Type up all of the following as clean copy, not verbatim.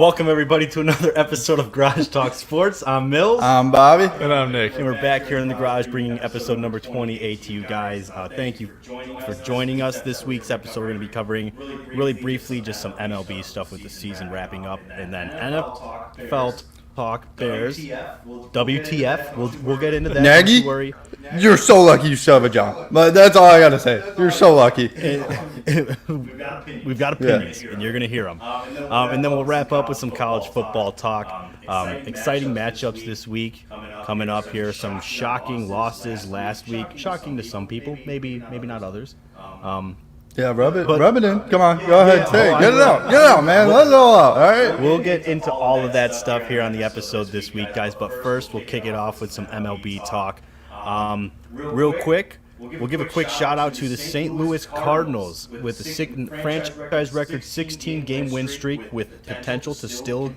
Welcome, everybody, to another episode of Garage Talk Sports. I'm Mills. I'm Bobby. And I'm Nick. And we're back here in the garage bringing episode number 28 to you guys. Thank you for joining us. This week's episode, we're going to be covering really briefly just some MLB stuff with the season wrapping up. And then NFL talk, Bears, WTF. We'll get into that. Nagy, don't worry. You're so lucky you still have a job. But that's all I got to say. You're so lucky. We've got opinions, and you're going to hear them. And then we'll wrap up with some college football talk. Exciting matchups this week coming up here. Some shocking losses last week. Shocking to some people, maybe not others. Yeah, rub it in. Come on, go ahead, say it. Get it out, man. Let it all out. All right. We'll get into all of that stuff here on the episode this week, guys. But first, we'll kick it off with some MLB talk. Real quick, we'll give a quick shout out to the St. Louis Cardinals with a franchise record 16-game win streak with potential to still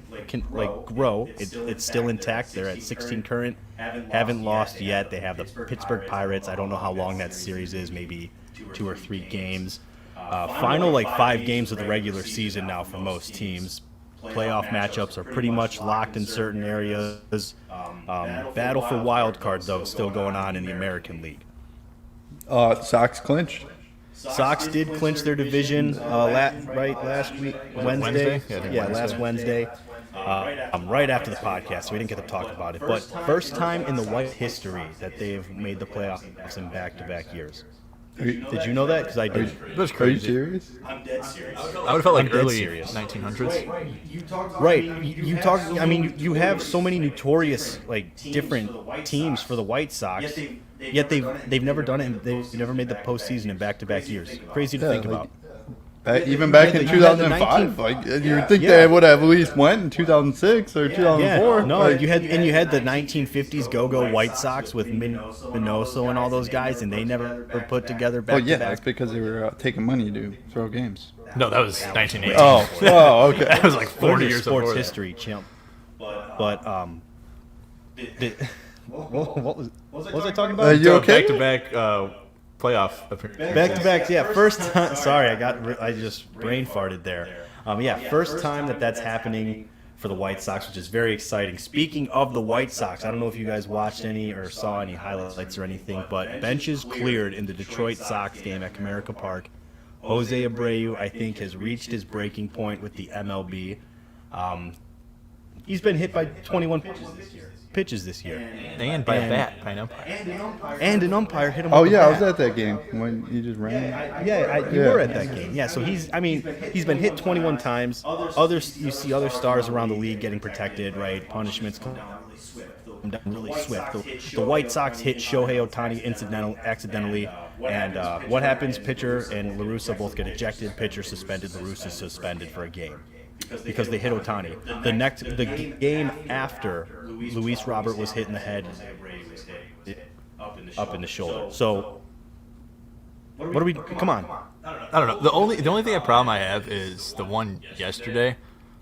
grow. It's still intact. They're at 16 current. Haven't lost yet. They have the Pittsburgh Pirates. I don't know how long that series is. Maybe 2 or 3 games. Final 5 games of the regular season now for most teams. Playoff matchups are pretty much locked in certain areas. Battle for wild cards, though, still going on in the American League. Sox clinched. Sox did clinch their division last week, Wednesday. Last Wednesday. Right after the podcast, so we didn't get to talk about it. But first time in the White history that they've made the playoffs in back-to-back years. Did you know that? Because I did. That's Are crazy. you serious? I'm dead serious. I would have felt like early 1900s. Right. You talk. I mean, you have so many notorious different teams for the White Sox, yet they've never done it. And they've never made the postseason in back-to-back years. Crazy to think about. Even back in 2005, you would think they would have at least went in 2006 or 2004. Yeah, no, you had the 1950s go-go White Sox with Minoso and all those guys, and they never were put together back to back. That's because they were taking money to throw games. No, that was 1980. Oh, okay. That was like 40 years sports before history, chimp. But what was I talking about? You okay? Back-to-back playoff appearance. Back-to-back, yeah. First time. Sorry, I just brain farted there. First time that's happening for the White Sox, which is very exciting. Speaking of the White Sox, I don't know if you guys watched any or saw any highlights or anything, but benches cleared in the Detroit Sox game at Comerica Park. Jose Abreu, I think, has reached his breaking point with the MLB. He's been hit by 21 pitches this year. And by a bat, by an umpire. And an umpire hit him Oh, with a yeah, I bat. was at that game when you just ran. You were at that game. Yeah, so he's been hit 21 times. You see other stars around the league getting protected, right? Punishments come down really swift. The White Sox hit Shohei Ohtani accidentally, and what happens? Pitcher and La Russa both get ejected. Pitcher suspended. La Russa suspended for a game because they hit Ohtani. The game after, Luis Robert was hit in the head, up in the shoulder. So, what are we? Come on. I don't know. The only problem I have is the one yesterday.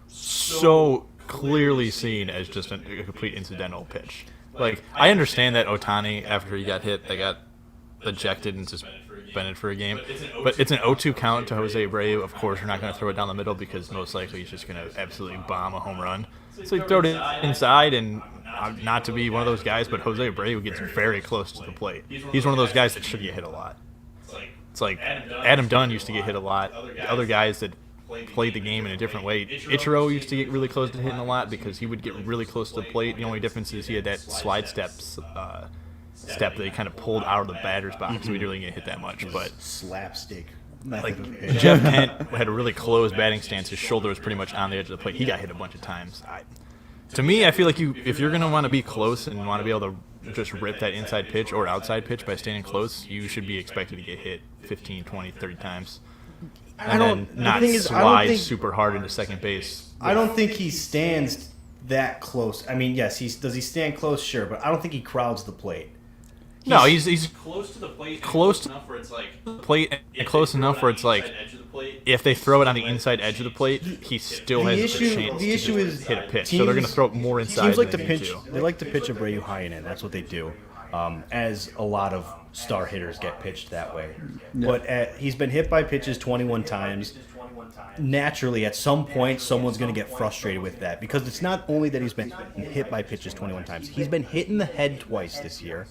So clearly seen as just a complete incidental pitch. I understand that Ohtani, after he got hit, they got ejected and suspended for a game. But it's an 0-2 count to Jose Abreu. Of course, you're not going to throw it down the middle because most likely he's just going to absolutely bomb a home run. So you throw it inside, and not to be one of those guys, but Jose Abreu gets very close to the plate. He's one of those guys that should get hit a lot. It's like Adam Dunn used to get hit a lot. Other guys that played the game in a different way. Ichiro used to get really close to hitting a lot because he would get really close to the plate. The only difference is he had that slide step that he kind of pulled out of the batter's box, so he didn't get hit that much. But Slapstick. Jeff Kent had a really close batting stance. His shoulder was pretty much on the edge of the plate. He got hit a bunch of times. To me, I feel like if you're going to want to be close and want to be able to just rip that inside pitch or outside pitch by standing close, you should be expected to get hit 15, 20, 30 times. And then not slide super hard into second base. I don't think he stands that close. I mean, yes, does he stand close? Sure, but I don't think he crowds the plate. He's close to the plate. Close enough where it's plate and close enough where it's if they throw it on the inside edge of the plate, he still has a chance to hit a pitch. So they're going to throw it more inside. Teams like to pitch. They like to pitch Abreu high and in. That's what they do. As a lot of star hitters get pitched that way. Yeah. But he's been hit by pitches 21 times. naturally, at some point, someone's going to get frustrated with that because it's not only that he's been hit by pitches 21 times. He's been hit in the head twice this year.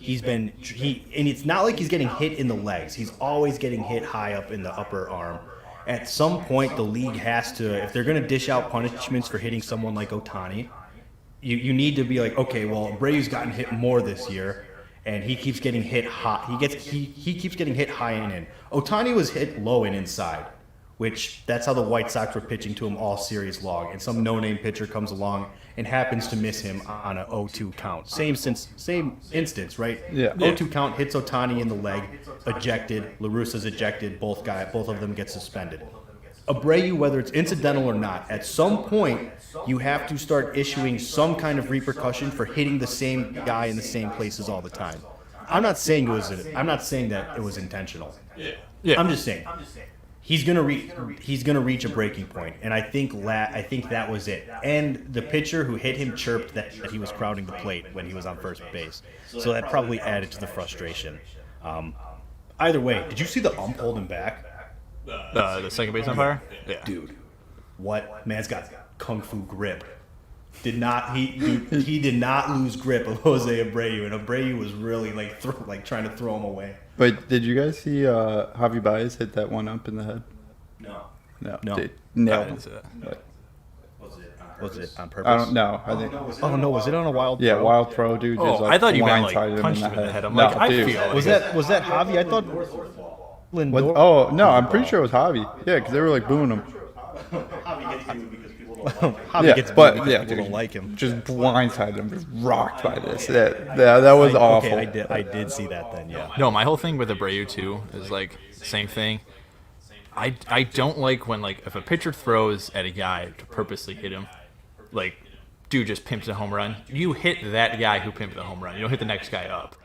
And it's not like he's getting hit in the legs. He's always getting hit high up in the upper arm. At some point, the league has to, if they're going to dish out punishments for hitting someone like Ohtani, you need to be like, okay, well, Abreu's gotten hit more this year, and he keeps getting hit high. He keeps getting hit high and in. Ohtani was hit low and inside, which that's how the White Sox were pitching to him all series long. And some no-name pitcher comes along and happens to miss him on an 0-2 count. Same instance, right? Yeah. 0-2 count, hits Ohtani in the leg, ejected. La Russa's ejected. Both of them get suspended. Abreu, whether it's incidental or not, at some point you have to start issuing some kind of repercussion for hitting the same guy in the same places all the time. I'm not saying that it was intentional. Yeah. I'm just saying he's gonna reach a breaking point, and I think that was it. And the pitcher who hit him chirped that he was crowding the plate when he was on first base, so that probably added to the frustration. Either way, did you see the ump hold him back? The second base umpire? Yeah. Dude, what? Man's got kung fu grip. He did not lose grip of Jose Abreu, and Abreu was really trying to throw him away. But did you guys see Javi Baez hit that one up in the head? No. Dude, nailed him. But Was it on purpose? I don't know. I think. Oh no, was it on a wild throw? Yeah, wild throw, dude. Oh, just, like, I thought you meant blindsided punched him in the head. I'm like, I dude. feel like Was that Javi? I thought Lindor. Oh no, I'm pretty sure it was Javi. Yeah, because they were like booing him. Javi gets booed because people dude, don't like him. Just blindsided him, just rocked by this. That was awful. Okay, I did see that then. Yeah. No, my whole thing with Abreu too is like same thing. I don't like when if a pitcher throws at a guy to purposely hit him, like dude just pimps a home run. You hit that guy who pimped the home run. You don't hit the next guy up.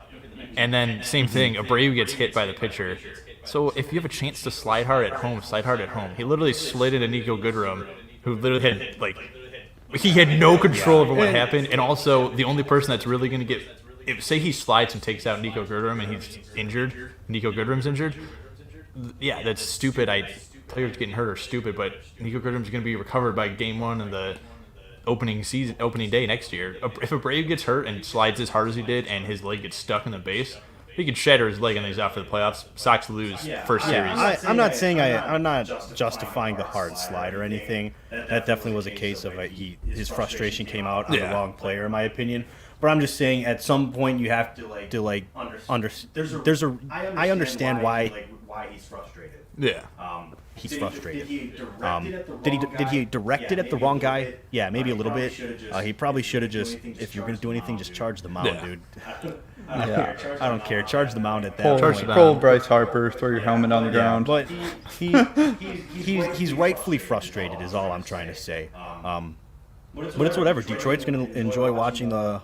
And then same thing, Abreu gets hit by the pitcher. So if you have a chance to slide hard at home, slide hard at home. He literally slid into Nico Goodrum, who literally had he had no control over what happened, and also the only person that's really going to get, say he slides and takes out Nico Goodrum and he's injured, Nico Goodrum's injured. Yeah, that's stupid. Players getting hurt are stupid, but Nico Goodrum's going to be recovered by game one of the opening day next year. If Abreu gets hurt and slides as hard as he did and his leg gets stuck in the base, he could shatter his leg and he's out for the playoffs. Sox lose first series. I'm not saying I'm not justifying the hard slide or anything. That definitely was a case of his frustration came out on the wrong player, in my opinion. But I'm just saying, at some point you have to I understand why he's frustrated. Yeah. He's frustrated. Did he direct it at the wrong guy? Yeah, maybe a little bit. He probably should have just, if you're going to do anything, just charge the mound, dude. Yeah. I don't care. Charge the mound at that point. Pull Bryce Harper, throw your helmet on the ground. But he's rightfully frustrated is all I'm trying to say. But it's whatever. Detroit's going to enjoy watching the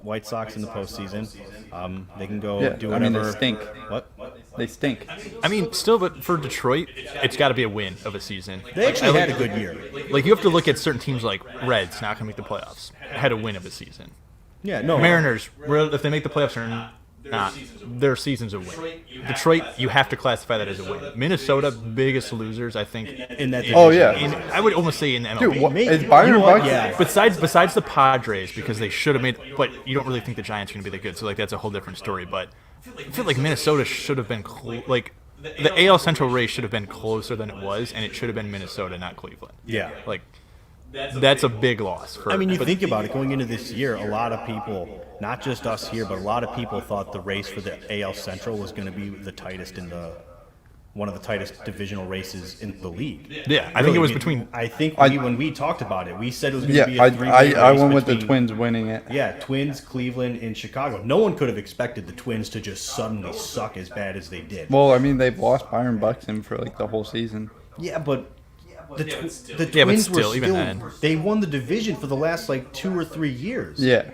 White Sox in the postseason. They can go do whatever. I mean, they stink. What? They stink. I mean, still, but for Detroit, it's got to be a win of a season. They actually had a good year. Like, you have to look at certain teams like Reds, not going to make the playoffs. Had a win of a season. Yeah, no. Mariners, if they make the playoffs or not, their season's a win. Detroit, you have to classify that as a win. Minnesota, biggest losers, I think. In that division. Oh, yeah. I would almost say in the MLB. Dude, what, is Byron Buxton? Yeah. Besides the Padres, because they should have made, but you don't really think the Giants are going to be that good, so that's a whole different story. But I feel like Minnesota should have been the AL Central race should have been closer than it was, and it should have been Minnesota, not Cleveland. Yeah. That's a big loss. Think about it. Going into this year, a lot of people, not just us here, but a lot of people thought the race for the AL Central was going to be the tightest one of the tightest divisional races in the league. Yeah, I think it was between. I think when we talked about it, we said it was going to be a three-way race. I went with the Twins winning it. Yeah, Twins, Cleveland, and Chicago. No one could have expected the Twins to just suddenly suck as bad as they did. Well, I mean, they've lost Byron Buxton for the whole season. Yeah, but the Twins were even then. They won the division for the last 2 or 3 years. Yeah.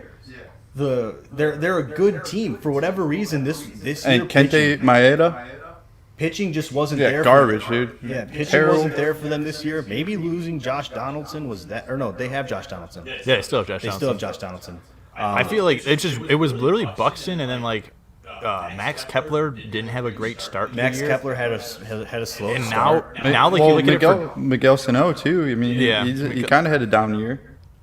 They're a good team for whatever reason. This year, And Kente Maeda. Pitching just wasn't there. Garbage, dude. Yeah, pitching wasn't there for them this year. Maybe losing Josh Donaldson was that, or no? They have Josh Donaldson. Yeah, they still have Josh Donaldson. They still have Josh Donaldson. I feel like it was literally Buxton and then Max Kepler didn't have a great start. Max to the year. Kepler had a slow And start. now like well, you look Miguel, at it Miguel Sano too. I mean, Yeah, he kind of had a down year.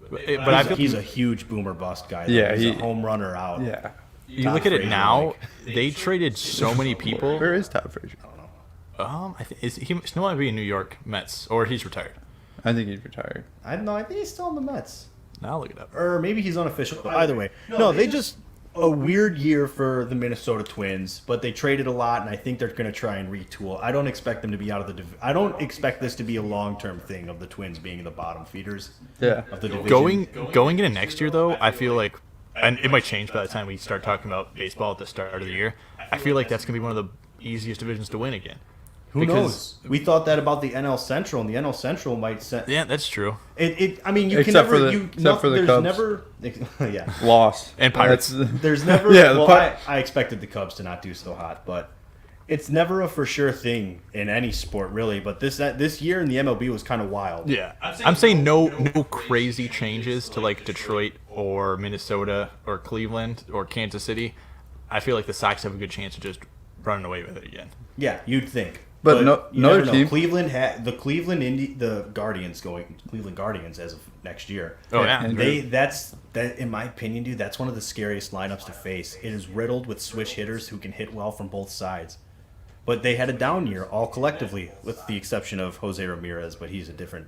but I feel He's a huge boomer bust guy. Yeah, he's a he- home runner out. Yeah. you look at it now. They traded so many people. Where is Todd Frazier? I think he still might be in New York Mets, or he's retired. I think he's retired. I don't know. I think he's still in the Mets, Now I'll look it up. or maybe he's unofficial. But either way, no, they just a weird year for the Minnesota Twins, but they traded a lot, and I think they're going to try and retool. I don't expect them to be out of the. I don't expect this to be a long-term thing of the Twins being the bottom feeders. Yeah. Of the division. Going into next year though, I feel like, and it might change by the time we start talking about baseball at the start of the year. I feel like that's gonna be one of the easiest divisions to win again. Who knows? We thought that about the NL Central, and the NL Central might set. Yeah, that's true. I mean, you can Except never. for the- you, except for the there's Cubs. never. Yeah. Loss. And Pirates. There's never. Yeah, the well, I expected the Cubs to not do so hot, but it's never a for sure thing in any sport, really. But this year in the MLB was kind of wild. Yeah, I'm saying no crazy changes to like Detroit or Minnesota or Cleveland or Kansas City. I feel like the Sox have a good chance of just running away with it again. Yeah, you'd think. But you another never know. team- Cleveland had the Cleveland Guardians as of next year. Oh yeah, And That in my opinion, dude, that's one of the scariest lineups to face. It is riddled with switch hitters who can hit well from both sides. But they had a down year all collectively, with the exception of Jose Ramirez, but he's a different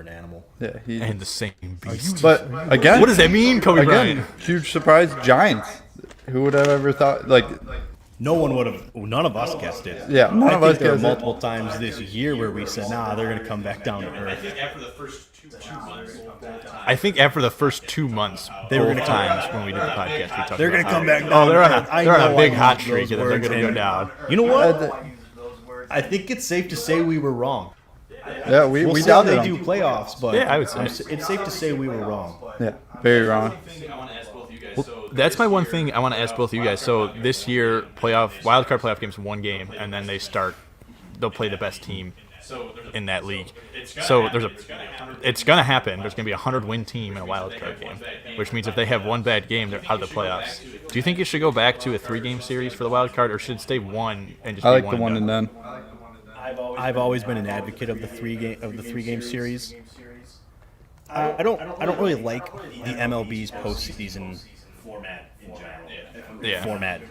animal. Yeah. and the same beast. But again, What does that mean, Kobe Bryant? huge surprise, Giants. Who would have ever thought? Like, None of us guessed it. yeah, none I of think us there were guessed it. multiple times this year where we said, nah, they're going to come back down to earth. I think after the first 2 months, They were both gonna times when we did the podcast, we talked They're about going to come how- back down. Oh, they're on to a earth. I they're on know a big I hot used streak, those and they're going to go words, down. You know what? I think it's safe to say we were wrong. Yeah, we We'll see how doubted they do them. playoffs, but Yeah, I would say. it's safe to say we were wrong. Yeah, very wrong. That's my one thing I want to ask both of you guys. So this year, wild card playoff games, one game, and then they'll play the best team in that league. So it's gonna happen. There's gonna be a 100-win team in a wild card game, which means if they have one bad game, they're out of the playoffs. Do you think it should go back to a 3-game series for the wild card, or should it stay one and just I be like the one and done. I've always been an advocate of the three game series. I don't really like the MLB's postseason format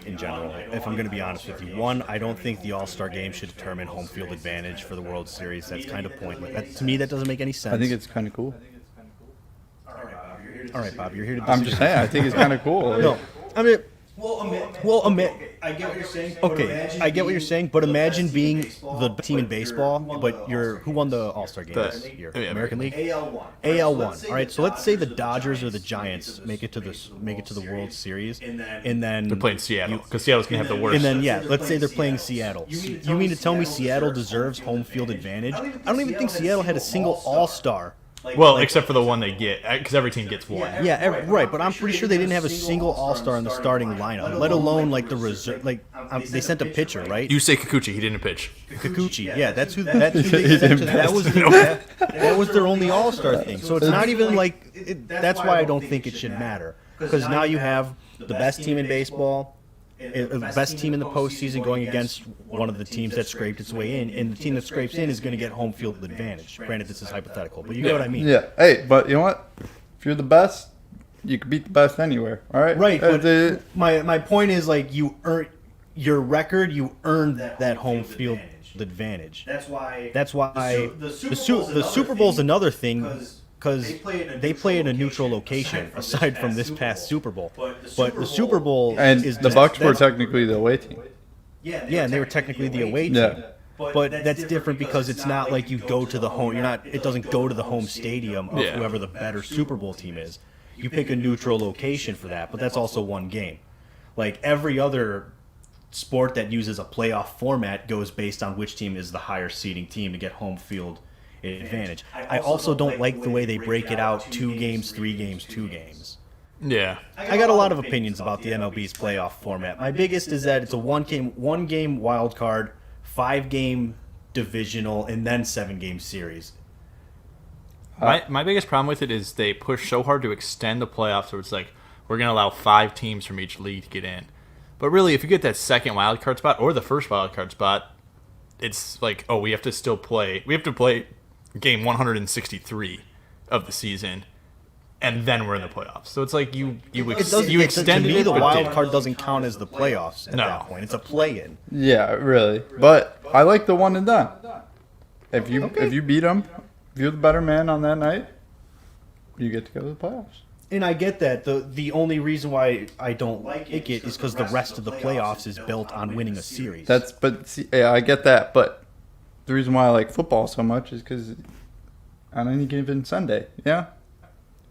in general. If I'm going to be honest with you, one, I don't think the All-Star game should determine home field advantage for the World Series. That's kind of pointless. To me, that doesn't make any sense. I think it's kind of cool. All right, Bob, you're here to I'm disagree. just saying, I think it's kind of cool. No, I mean, I get what you're saying. Okay, I get what you're saying, but imagine being the team in baseball, but who won the All-Star game this year? American League. AL1. All right, so let's say the Dodgers or the Giants make it to the World Series, and then They're playing Seattle because Seattle's gonna have the worst. And then let's say they're playing Seattle. You mean to tell me Seattle deserves home field advantage? I don't even think Seattle had a single All-Star. Well, except for the one they get, because every team gets one. Yeah, right. But I'm pretty sure they didn't have a single All-Star in the starting lineup, let alone like the reserve. Like they sent a pitcher, right? You say Kikuchi, he didn't pitch. Kikuchi. Yeah, that's who they sent to. That was their only All-Star thing. So it's not even like that's why I don't think it should matter, because now you have the best team in baseball, the best team in the postseason going against one of the teams that scraped its way in, and the team that scrapes in is going to get home field advantage. Granted, this is hypothetical, but you get what I mean. Yeah. Hey, but you know what? If you're the best, you can beat the best anywhere. All right. Right. But my point is, like, you earn your record. You earned that home field advantage. That's why the Super Bowl's another thing. Because they play in a neutral location, aside from this past Super Bowl. But the Super Bowl and is the Bucks were technically the away team. Yeah, and they were technically the away team. Yeah. But that's different because it's not like you go to the home. It doesn't go to the home stadium of whoever the better Super Bowl team is. You pick a neutral location for that, but that's also one game. Like every other sport that uses a playoff format goes based on which team is the higher seeding team to get home field advantage. I also don't like the way they break it out: 2 games, 3 games, 2 games. Yeah. I got a lot of opinions about the MLB's playoff format. My biggest is that it's a one game wild card, 5-game divisional, and then 7-game series. My biggest problem with it is they push so hard to extend the playoffs, so it's like we're gonna allow 5 teams from each league to get in. But really, if you get that second wild card spot or the first wild card spot, it's like, oh, we have to play game 163 of the season, and then we're in the playoffs. So it's like you extended it. The wild card doesn't count as the playoffs at that point. It's a play-in. Yeah, really. But I like the one and done. If you beat them, if you're the better man on that night, you get to go to the playoffs. And I get that. The only reason why I don't like it is because the rest of the playoffs is built on winning a series. I get that. But the reason why I like football so much is because on any given Sunday, yeah.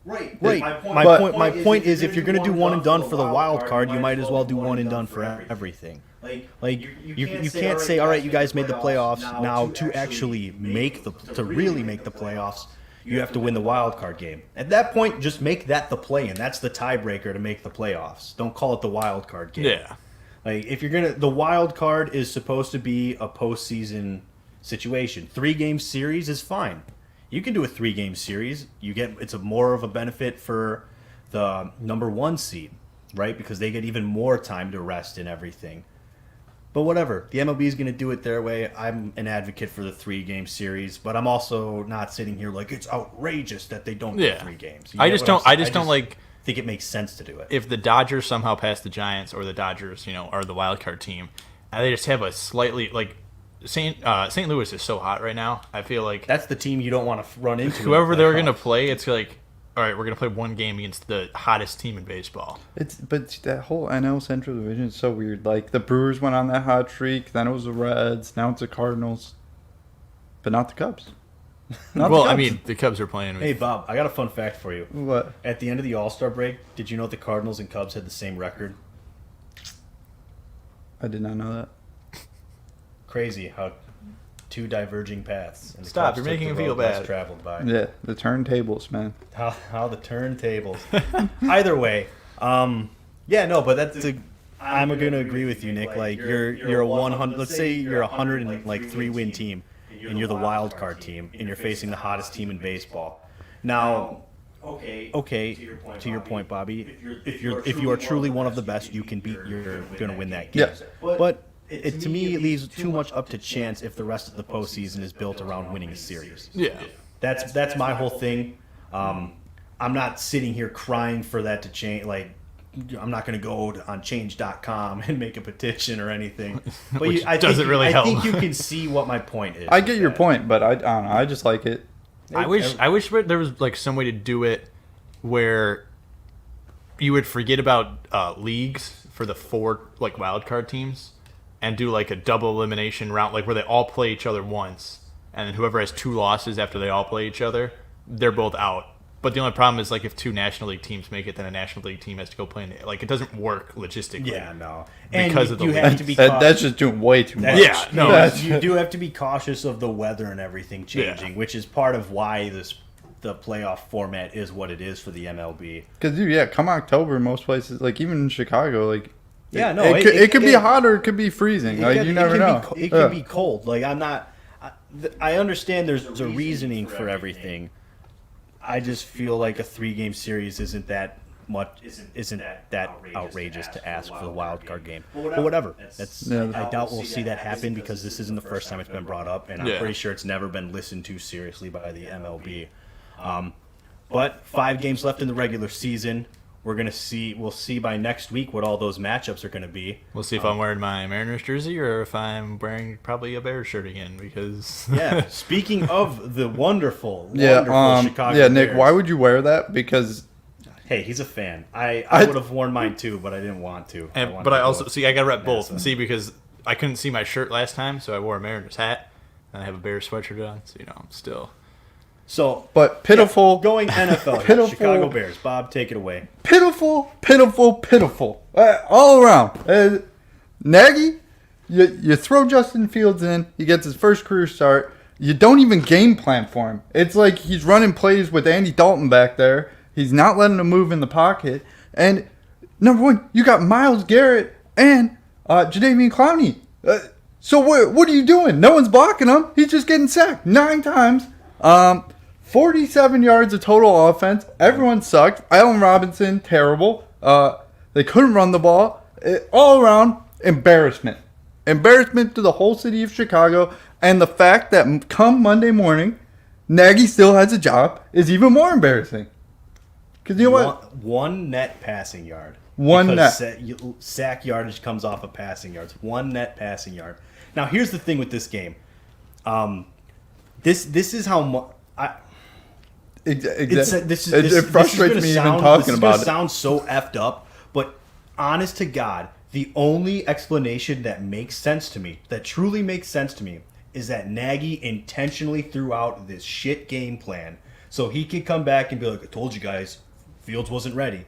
Right. My point is, if you're going to do one and done for the wild card, you might as well do one and done for everything. Like you can't say, all right, you guys made the playoffs. Now to actually really make the playoffs, you have to win the wild card game. At that point, just make that the play-in. That's the tiebreaker to make the playoffs. Don't call it the wild card game. Yeah. Like if the wild card is supposed to be a postseason situation. 3-game series is fine. You can do a 3-game series. It's more of a benefit for the number 1 seed, right? Because they get even more time to rest and everything. But whatever. The MLB is going to do it their way. I'm an advocate for the 3-game series, but I'm also not sitting here like it's outrageous that they don't do 3 games. I just don't think it makes sense to do it. If the Dodgers somehow pass the Giants, or the Dodgers, are the wild card team, and they just have a slightly St. Louis is so hot right now. I feel like that's the team you don't want to run into. Whoever they're going to play, it's like, all right, we're going to play one game against the hottest team in baseball. But that whole NL Central Division is so weird. Like the Brewers went on that hot streak, then it was the Reds, now it's the Cardinals, but not the Cubs. I mean, the Cubs are playing. Hey Bob, I got a fun fact for you. What? At the end of the All-Star break, did you know the Cardinals and Cubs had the same record? I did not know that. Crazy how two diverging paths. And Stop! You're making me feel bad. Traveled by. Yeah, the turntables, man. How the turntables. Either way, but I'm going to agree with you, Nick. Like you're a 100. Let's say you're a 103 win team, and you're the wild card team, and you're facing the hottest team in baseball. Now, okay. To your point, Bobby. If you are truly one of the best, you can beat. You're going to win that game. Yeah. But to me, it leaves too much up to chance if the rest of the postseason is built around winning a series. Yeah, that's my whole thing. I'm not sitting here crying for that to change. Like, I'm not going to go on Change.com and make a petition or anything. But I think you can see what my point is. I get your point, but I don't know. I just like it. I wish there was like some way to do it where you would forget about leagues for the 4 wild card teams. And do like a double elimination round, like where they all play each other once, and then whoever has 2 losses after they all play each other, they're both out. But the only problem is, like, if 2 National League teams make it, then a National League team has to go play in it. Like, it doesn't work logistically. Yeah, no. Because of the have to be that's just doing way too much. Yeah, no. You do have to be cautious of the weather and everything changing, which is part of why the playoff format is what it is for the MLB. Because, come October, most places, like even in Chicago, like, yeah, no, it could be hot or it could be freezing. Like you never know. It can be cold. Like I understand there's a reasoning for everything. I just feel like a 3-game series isn't that outrageous to ask for the wild card game. But whatever. I doubt we'll see that happen because this isn't the first time it's been brought up, and I'm pretty sure it's never been listened to seriously by the MLB. But 5 games left in the regular season. We'll see by next week what all those matchups are going to be. We'll see if I'm wearing my Mariners jersey or if I'm wearing probably a Bears shirt again because Speaking of the wonderful Chicago Nick, Bears. Why would you wear that? Because hey, he's a fan. I would have worn mine too, but I didn't want to. I got to rep both. See, because I couldn't see my shirt last time, so I wore a Mariners hat and I have a Bears sweatshirt on, so I'm still. So, but pitiful. Going NFL, pitiful, Chicago Bears. Bob, take it away. Pitiful. All around. Nagy, you throw Justin Fields in. He gets his first career start. You don't even game plan for him. It's like he's running plays with Andy Dalton back there. He's not letting him move in the pocket. And number 1, you got Myles Garrett and Jadeveon Clowney. So what are you doing? No one's blocking him. He's just getting sacked 9 times. 47 yards of total offense. Everyone sucked. Allen Robinson, terrible. They couldn't run the ball. All around embarrassment. Embarrassment to the whole city of Chicago. And the fact that come Monday morning, Nagy still has a job is even more embarrassing. Because you know what? One net passing yard. One because net. Sack yardage comes off of passing yards. One net passing yard. Now, here's the thing with this game. This is how much... Exactly. It frustrates me even talking about it. This sounds so effed up, but honest to God, the only explanation that makes sense to me, that truly makes sense to me, is that Nagy intentionally threw out this shit game plan so he could come back and be like, I told you guys, Fields wasn't ready.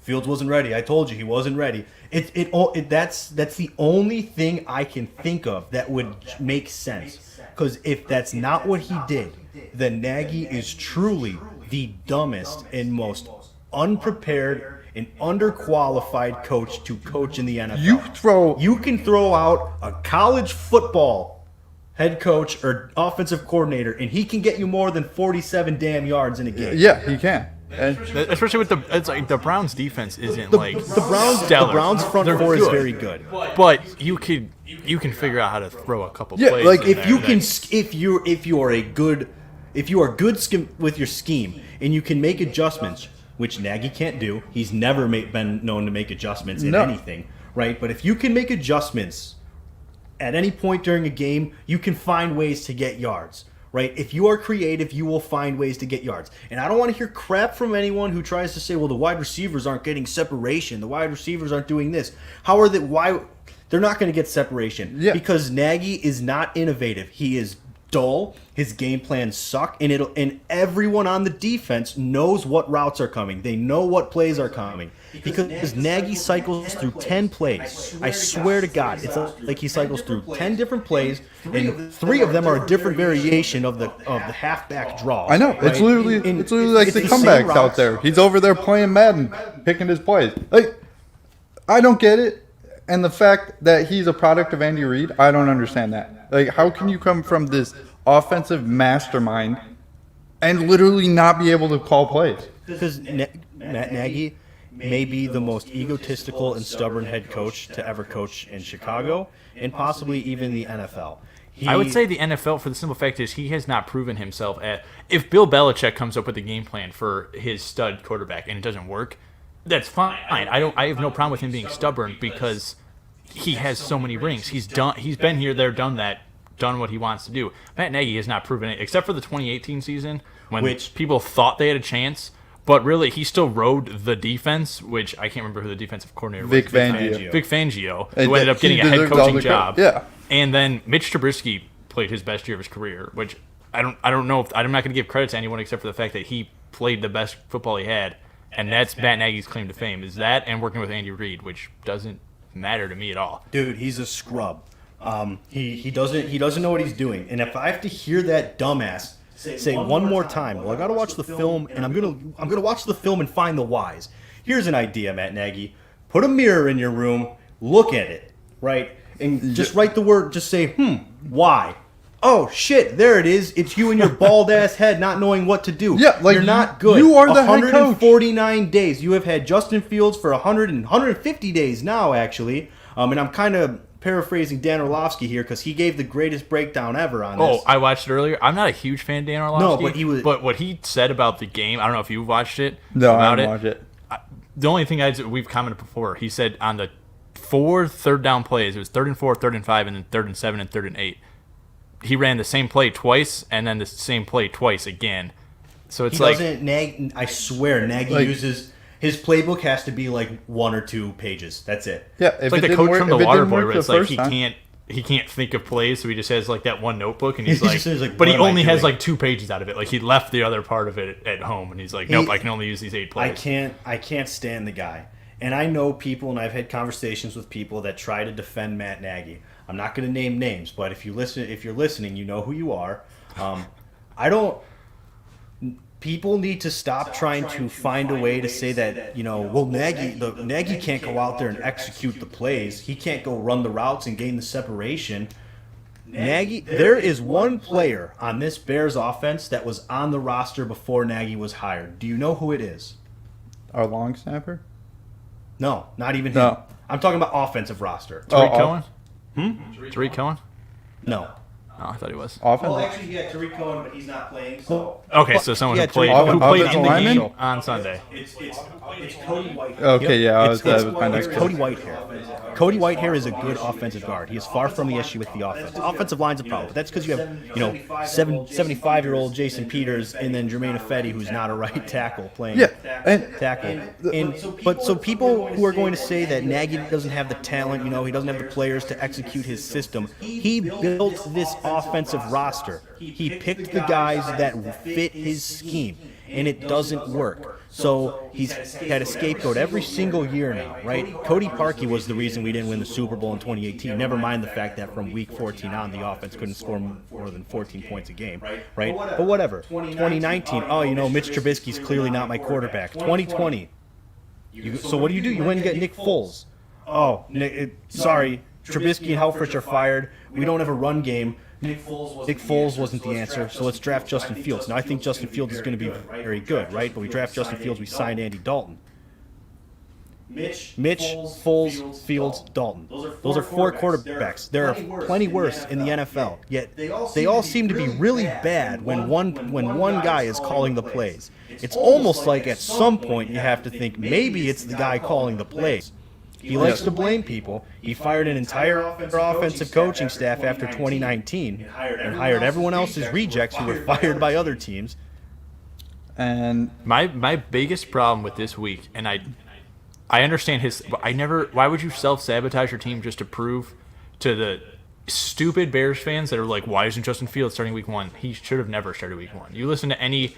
Fields wasn't ready. I told you he wasn't ready. That's the only thing I can think of that would make sense. Because if that's not what he did, then Nagy is truly the dumbest and most unprepared and underqualified coach to coach in the NFL. You can throw out a college football head coach or offensive coordinator, and he can get you more than 47 damn yards in a game. Yeah, he can. Especially with the Browns defense isn't the Browns front four is very good, but you can figure out how to throw a couple plays. Like if you are good with your scheme and you can make adjustments, which Nagy can't do. He's never been known to make adjustments in anything, right? But if you can make adjustments at any point during a game, you can find ways to get yards. Right? If you are creative, you will find ways to get yards. And I don't want to hear crap from anyone who tries to say, well, the wide receivers aren't getting separation. The wide receivers aren't doing this. Why? They're not going to get separation. Yeah. Because Nagy is not innovative. He is dull. His game plans suck. And everyone on the defense knows what routes are coming. They know what plays are coming. Because Nagy cycles through 10 plays. I swear to God, it's like he cycles through 10 different plays, and 3 of them are a different variation of the halfback draw. I know. Right? It's literally like the comebacks out there. He's over there playing Madden, picking his plays. Like, I don't get it. And the fact that he's a product of Andy Reid, I don't understand that. Like, how can you come from this offensive mastermind and literally not be able to call plays? Because Matt Nagy may be the most egotistical and stubborn head coach to ever coach in Chicago and possibly even the NFL. I would say the NFL, for the simple fact is he has not proven himself at. If Bill Belichick comes up with a game plan for his stud quarterback and it doesn't work, that's fine. I have no problem with him being stubborn because he has so many rings. He's been here, there, done that, done what he wants to do. Matt Nagy has not proven it, except for the 2018 season when people thought they had a chance. But really, he still rode the defense, which I can't remember who the defensive coordinator was. Vic Fangio. Who ended up getting a head coaching job. Yeah. And then Mitch Trubisky played his best year of his career, which I don't know if I'm not going to give credit to anyone except for the fact that he played the best football he had, and that's Matt Nagy's claim to fame is that and working with Andy Reid, which doesn't matter to me at all. Dude, he's a scrub. He doesn't know what he's doing, and if I have to hear that dumbass say one more time, well, I got to watch the film, and I'm gonna watch the film and find the whys. Here's an idea, Matt Nagy. Put a mirror in your room, look at it, right, and just write the word. Just say, why? Oh shit, there it is. It's you and your bald ass head not knowing what to do. Yeah, like you're not good. You are the head coach. 149 days. You have had Justin Fields for 150 days now, actually. And I'm kind of paraphrasing Dan Orlovsky here because he gave the greatest breakdown ever on this. Oh, I watched it earlier. I'm not a huge fan of Dan Orlovsky. No, but what he said about the game, I don't know if you watched it. No, I didn't watch it. The only thing we've commented before, he said on the 4 third down plays, it was 3rd and 4, 3rd and 5, and then 3rd and 7 and 3rd and 8. He ran the same play twice and then the same play twice again. So it's I swear, Nagy uses his playbook has to be like 1 or 2 pages. That's it. Yeah, it's like the coach from the Waterboy, where it's like he can't think of plays, so he just has like that one notebook, and he's like, but he only has like 2 pages out of it. Like he left the other part of it at home, and he's like, nope, I can only use these 8 plays. I can't stand the guy. And I know people, and I've had conversations with people that try to defend Matt Nagy. I'm not going to name names, but if you're listening, you know who you are. People need to stop trying to find a way to say that, Nagy can't go out there and execute the plays. He can't go run the routes and gain the separation. Nagy, there is one player on this Bears offense that was on the roster before Nagy was hired. Do you know who it is? Our long snapper? No, not even him. No. I'm talking about offensive roster. Tariq Cohen? Tariq Cohen? No. Oh, I thought he was. Offense. actually, yeah, Tariq Cohen, but he's not playing. So Okay, so someone yeah, who played Tariq Cohen. in Offensive the lineman? game on Sunday. it's Cody Whitehair. Okay, yeah, that was my It's next Cody question. Whitehair. Cody Whitehair is a good offensive guard. He is far from the issue with the offense. Offensive line's a problem, but that's because you have 75-year-old Jason Peters and then Jermaine Ifedi, who's not a right tackle playing tackle. But so people who are going to say that Nagy doesn't have the talent, he doesn't have the players to execute his system. He built this offensive roster. He picked the guys that fit his scheme, and it doesn't work. So he's had a scapegoat every single year now, right? Cody Parkey was the reason we didn't win the Super Bowl in 2018. Never mind the fact that from week 14 on, the offense couldn't score more than 14 points a game, right? But whatever. 2019, Mitch Trubisky's clearly not my quarterback. 2020, so what do? You went and get Nick Foles. Oh, sorry, Trubisky and Helfrich are fired. We don't have a run game. Nick Foles wasn't the answer, so let's draft Justin Fields. Now, I think Justin Fields is going to be very good, right? But we draft Justin Fields, we signed Andy Dalton. Mitch, Foles, Fields, Dalton. Those are 4 quarterbacks. There are plenty worse in the NFL, yet they all seem to be really bad when one guy is calling the plays. It's almost like at some point you have to think maybe it's the guy calling the plays. He likes to blame people. He fired an entire offensive coaching staff after 2019 and hired everyone else's rejects who were fired by other teams. And My biggest problem with this week, and I understand why would you self-sabotage your team just to prove to the stupid Bears fans that are like, why isn't Justin Fields starting week 1? He should have never started week 1. You listen to any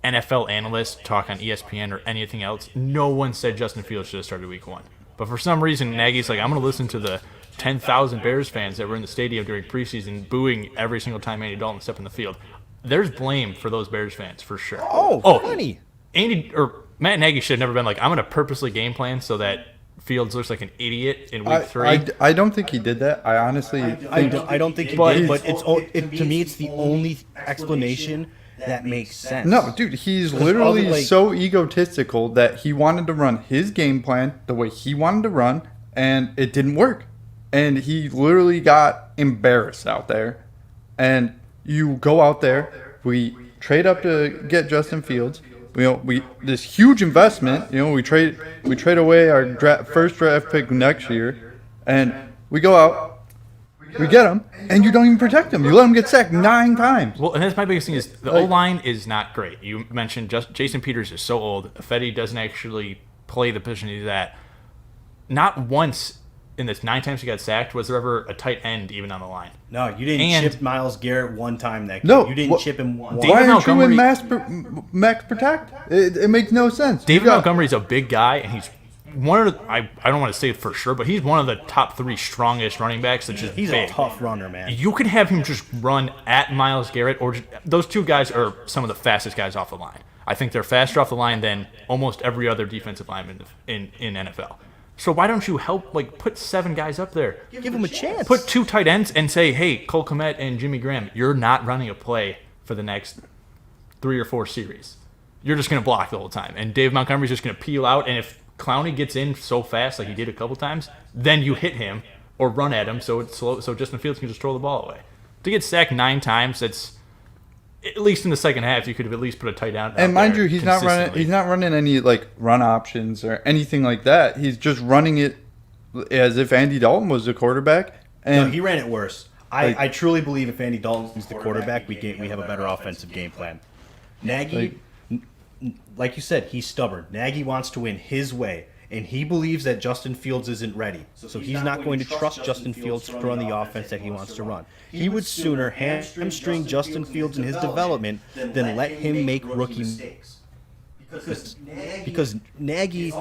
NFL analyst talk on ESPN or anything else, no one said Justin Fields should have started week 1. But for some reason, Nagy's like, I'm going to listen to the 10,000 Bears fans that were in the stadium during preseason booing every single time Andy Dalton stepped in the field. There's blame for those Bears fans, for sure. Funny. Matt Nagy should have never been like, I'm going to purposely game plan so that Fields looks like an idiot in week 3. I don't think he did that. I honestly think I don't think he did, but to me, it's the only explanation that makes sense. No, dude, he's literally so egotistical that he wanted to run his game plan the way he wanted to run, and it didn't work. And he literally got embarrassed out there. And you go out there, we trade up to get Justin Fields. This huge investment. We trade away our first draft pick next year, and we go out. We get him, and you don't even protect him. You let him get sacked 9 times. Well, and that's my biggest thing is the O-line is not great. You mentioned Jason Peters is so old. Fetty doesn't actually play the position he's at. Not once in this 9 times he got sacked was there ever a tight end even on the line. No, you didn't chip Myles Garrett one time that game. No, you didn't chip him once. Why aren't you in max protect? It makes no sense. David Montgomery's a big guy, and he's one of the, I don't want to say it for sure, but he's one of the top 3 strongest running backs. That's just he's big. A tough runner, man. You could have him just run at Myles Garrett, or those 2 guys are some of the fastest guys off the line. I think they're faster off the line than almost every other defensive lineman in NFL. So why don't you help, put 7 guys up there? Give them a chance. Put 2 tight ends and say, hey, Cole Kmet and Jimmy Graham, you're not running a play for the next 3 or 4 series. You're just going to block the whole time. And Dave Montgomery's just going to peel out, and if Clowney gets in so fast like he did a couple times, then you hit him or run at him so it's slow, so Justin Fields can just throw the ball away. To get sacked 9 times, that's at least in the second half you could have at least put a tight end. And mind you, he's not running any run options or anything like that. He's just running it as if Andy Dalton was the quarterback. And no, he ran it worse. I truly believe if Andy Dalton's the quarterback, we have a better offensive game plan. Nagy, like you said, he's stubborn. Nagy wants to win his way, and he believes that Justin Fields isn't ready. So he's not going to trust Justin Fields to run the offense that he wants to run. He would sooner hamstring Justin Fields in his development than let him make rookie mistakes. Because Nagy,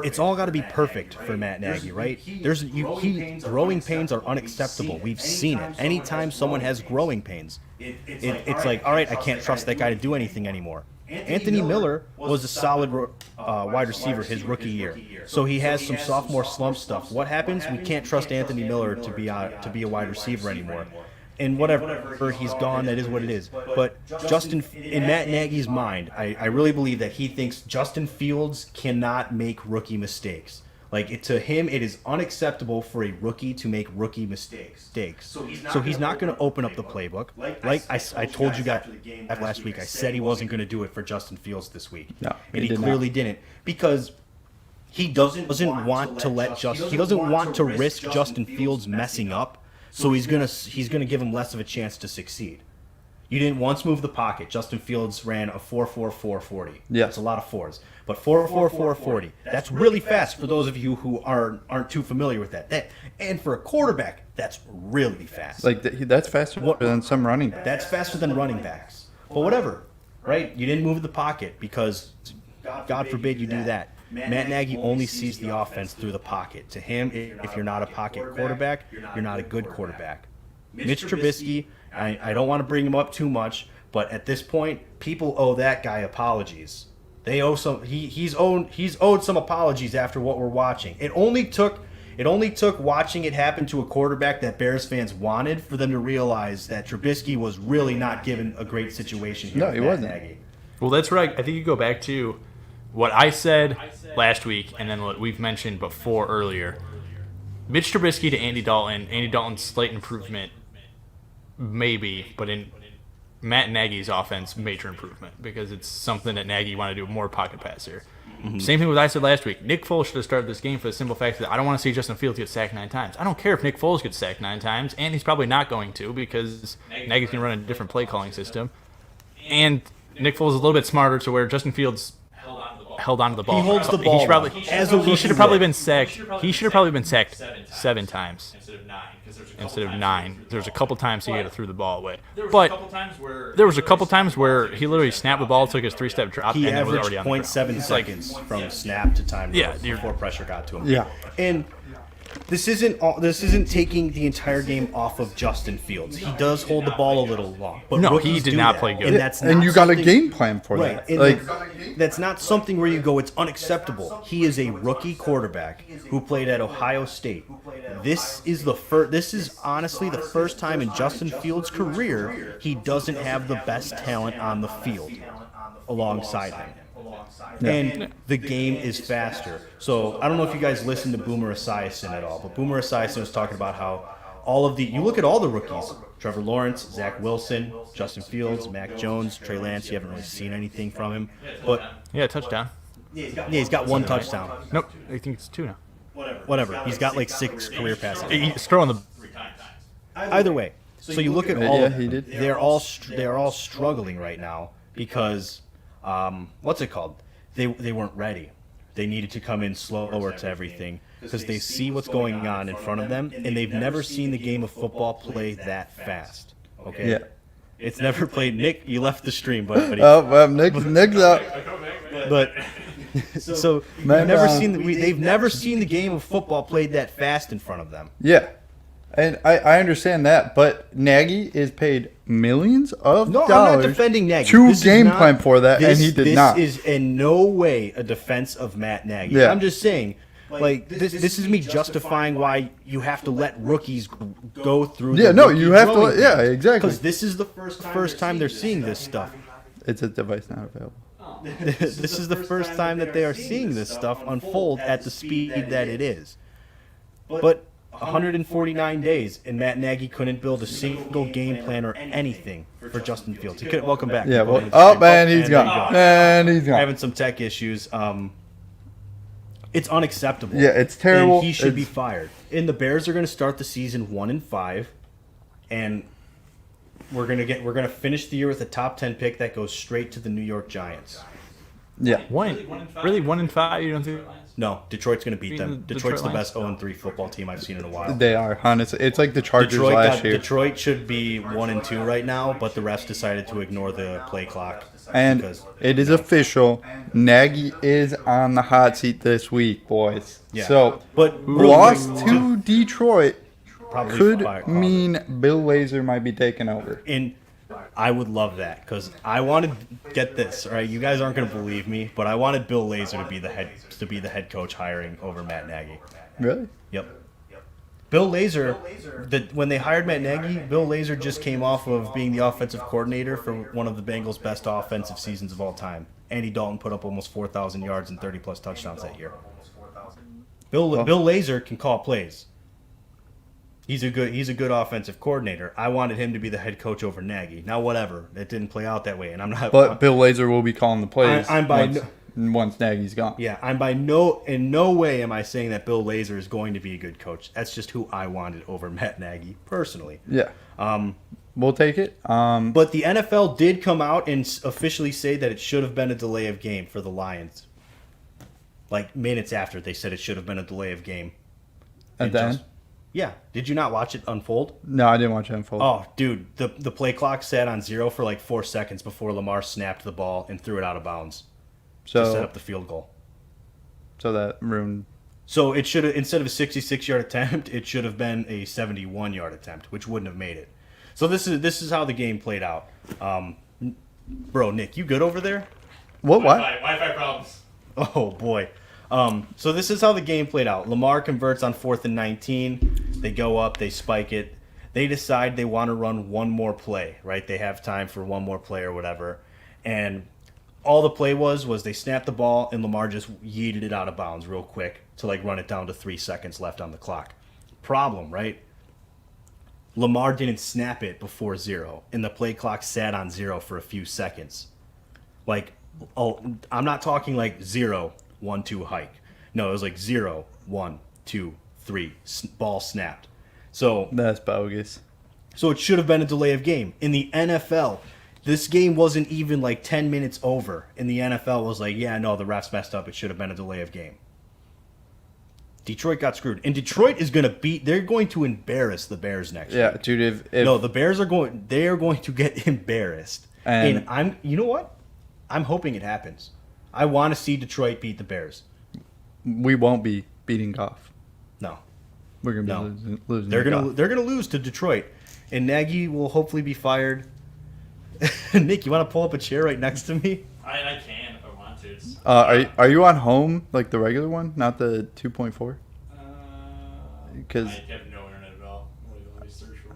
it's all got to be perfect for Matt Nagy, right? Growing pains are unacceptable. We've seen it. Anytime someone has growing pains, it's like, all right, I can't trust that guy to do anything anymore. Anthony Miller was a solid wide receiver his rookie year, so he has some sophomore slump stuff. What happens? We can't trust Anthony Miller to be a wide receiver anymore. And whatever, he's gone, that is what it is. But in Matt Nagy's mind, I really believe that he thinks Justin Fields cannot make rookie mistakes. To him, it is unacceptable for a rookie to make rookie mistakes. So he's not going to open up the playbook. Like I told you guys after last week, I said he wasn't going to do it for Justin Fields this week. No, and he clearly didn't, because he doesn't want to risk Justin Fields messing up. So he's gonna give him less of a chance to succeed. You didn't once move the pocket. Justin Fields ran a 4.44 40. Yeah. That's a lot of fours. But 4.44 40. That's really fast for those of you who aren't too familiar with that. And for a quarterback, that's really fast. That's faster than some running backs. That's faster than running backs. But whatever, right? You didn't move the pocket because, God forbid you do that. Matt Nagy only sees the offense through the pocket. To him, if you're not a pocket quarterback, you're not a good quarterback. Mitch Trubisky, I don't want to bring him up too much, but at this point, people owe that guy apologies. They owe some. He's owed some apologies after what we're watching. It only took watching it happen to a quarterback that Bears fans wanted for them to realize that Trubisky was really not given a great situation here. No, he wasn't. Nagy. Well, that's right. I think you go back to what I said last week, and then what we've mentioned before earlier. Mitch Trubisky to Andy Dalton. Andy Dalton's slight improvement, maybe, but in Matt Nagy's offense, major improvement, because it's something that Nagy wanted to do, more pocket passer. Mm-hmm. Same thing with what I said last week. Nick Foles should have started this game for the simple fact that I don't want to see Justin Fields get sacked 9 times. I don't care if Nick Foles gets sacked 9 times, and he's probably not going to, because Nagy's going to run a different play calling system. And Nick Foles is a little bit smarter to where Justin Fields held onto the ball. He holds the ball. He should have probably been sacked. He should have probably been sacked 7 times instead of 9. There's a couple times he had to throw the ball away, but there was a couple times where he literally snapped the ball, took his 3-step drop, he and it was averaged already on the ground. 0.7 seconds from snap to time before pressure got to him. Yeah. And this isn't taking the entire game off of Justin Fields. He does hold the ball a little long, but No, rookies he did do not that. play good. And that's And not you got a something- game plan for Right. that. And that's not something where you go, it's unacceptable. He is a rookie quarterback who played at Ohio State. This is honestly the first time in Justin Fields' career he doesn't have the best talent on the field alongside him. And the game is faster. So I don't know if you guys listened to Boomer Esiason at all, but Boomer Esiason was talking about how you look at all the rookies, Trevor Lawrence, Zach Wilson, Justin Fields, Mac Jones, Trey Lance, you haven't really seen anything from him. But Yeah, touchdown. yeah, he's got 1 touchdown. Nope, I think it's 2 now. Whatever. He's got like 6 career passes. He's throwing the. Either way. So you look at all Yeah, of them. he did. They're all struggling right now because what's it called? They weren't ready. They needed to come in slower to everything because they see what's going on in front of them, and they've never seen the game of football play that fast. Okay? Yeah. It's never played. Nick, you left the stream, buddy. Oh, well, Nick's up. But so Man, they've never seen the game of football played that fast in front of them. Yeah. And I understand that, but Nagy is paid millions of No, dollars I'm not defending Nagy. to This is game not- plan for that, and he did not. This is in no way a defense of Matt Nagy. Yeah. I'm just saying, this is me justifying why you have to let rookies go through. Yeah, the no, rookie you have to. growing Yeah, pains. exactly. Because this is the first time they're seeing this stuff. It's a device not available. This is the first time that they are seeing this stuff unfold at the speed that it is. But 149 days, and Matt Nagy couldn't build a single game plan or anything for Justin Fields. He couldn't. Welcome back. Yeah, Go well, ahead. oh, man, he's there you gone. go. Man, he's gone. Having some tech issues. It's unacceptable. Yeah, it's terrible. And he should be It's- fired. And the Bears are going to start the season 1-5, and we're gonna finish the year with a top 10 pick that goes straight to the New York Giants. Yeah. 1-5. You don't think? No, Detroit's going to beat them. The Detroit's the Detroit best 0-3 football team I've seen in a while. They are, honestly. It's like the Chargers last year. Detroit should be 1-2 right now, but the refs decided to ignore the play clock. And because- it is official. Nagy is on the hot seat this week, boys. Yeah. So, But loss to Detroit probably could fire- mean Bill Lazor might be taking over. And I would love that because I wanted get this, all right? You guys aren't going to believe me, but I wanted Bill Lazor to be the head coach hiring over Matt Nagy. Really? Yep. Bill Lazor, when they hired Matt Nagy, Bill Lazor just came off of being the offensive coordinator for one of the Bengals' best offensive seasons of all time. Andy Dalton put up almost 4,000 yards and 30-plus touchdowns that year. Bill Lazor can call plays. He's a good offensive coordinator. I wanted him to be the head coach over Nagy. Now, whatever, it didn't play out that way, and I'm not. But Bill Lazor will be calling the plays I'm once Nagy's gone. Yeah, in no way am I saying that Bill Lazor is going to be a good coach. That's just who I wanted over Matt Nagy personally. Yeah. We'll take it. But the NFL did come out and officially say that it should have been a delay of game for the Lions. Like minutes after, they said it should have been a delay of game. At the end? Yeah. Did you not watch it unfold? No, I didn't watch it unfold. Oh, dude, the play clock sat on 0 for like 4 seconds before Lamar snapped the ball and threw it out of bounds to set up the field goal. So that ruined. So it should have, instead of a 66-yard attempt, it should have been a 71-yard attempt, which wouldn't have made it. So this is how the game played out. Bro, Nick, you good over there? What? Wi-Fi problems. Oh boy. So this is how the game played out. Lamar converts on 4th and 19. They go up, they spike it. They decide they want to run one more play, right? They have time for one more play or whatever. And all the play was they snapped the ball and Lamar just yeeted it out of bounds real quick to like run it down to 3 seconds left on the clock. Problem, right? Lamar didn't snap it before 0, and the play clock sat on 0 for a few seconds. Like, I'm not talking like 0, 1, 2 hike. No, it was like 0, 1, 2, 3, ball snapped. So That's bogus. So it should have been a delay of game. In the NFL, this game wasn't even like 10 minutes over. And the NFL was like, yeah, no, the refs messed up. It should have been a delay of game. Detroit got screwed. And Detroit is going to they're going to embarrass the Bears next week. Yeah, dude, if No, the Bears are going to get embarrassed. And you know what? I'm hoping it happens. I want to see Detroit beat the Bears. we won't be beating Goff. No. We're going to No. be losing They're to gonna Goff. they're gonna lose to Detroit, and Nagy will hopefully be fired. Nick, you want to pull up a chair right next to me? I can if I want to. It's, Are you on home, like the regular one, not the 2.4? Because I have no internet at all. Let me search for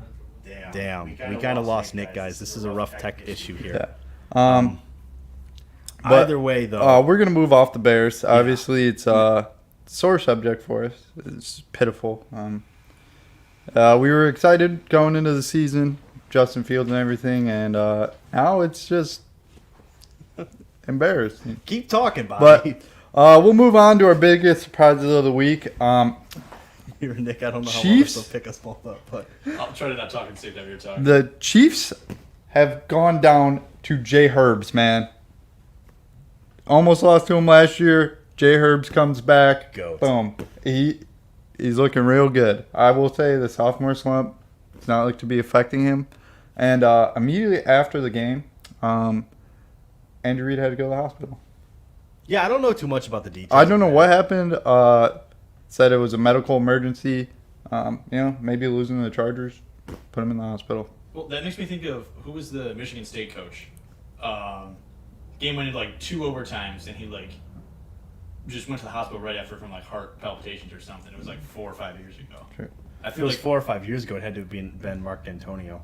it. Damn, we kind of lost Nick, guys. This is a rough tech issue here. yeah. But, Either way, though, we're gonna move off the Bears. Obviously, it's a sore subject for us. It's pitiful. We were excited going into the season, Justin Fields and everything, and now it's just embarrassing. keep talking, Bobby. But we'll move on to our biggest surprises of the week. Here, Nick, I don't know how Chiefs? long this will pick us both up, but I'll try to not talk at the same time you're talking. The Chiefs have gone down to Jay Herbs, man. Almost lost to him last year. Jay Herbs comes back. Goat. Boom. He's looking real good. I will say the sophomore slump does not look to be affecting him. And immediately after the game, Andy Reid had to go to the hospital. yeah, I don't know too much about the details. I don't know what happened. Said it was a medical emergency. Maybe losing to the Chargers. Put him in the hospital. Well, that makes me think of who was the Michigan State coach. Game went into like 2 overtimes, and he like just went to the hospital right after from like heart palpitations or something. It was like 4 or 5 years ago. Sure. I If it feel was like 4 or 5 years ago, it had to have been Mark D'Antonio.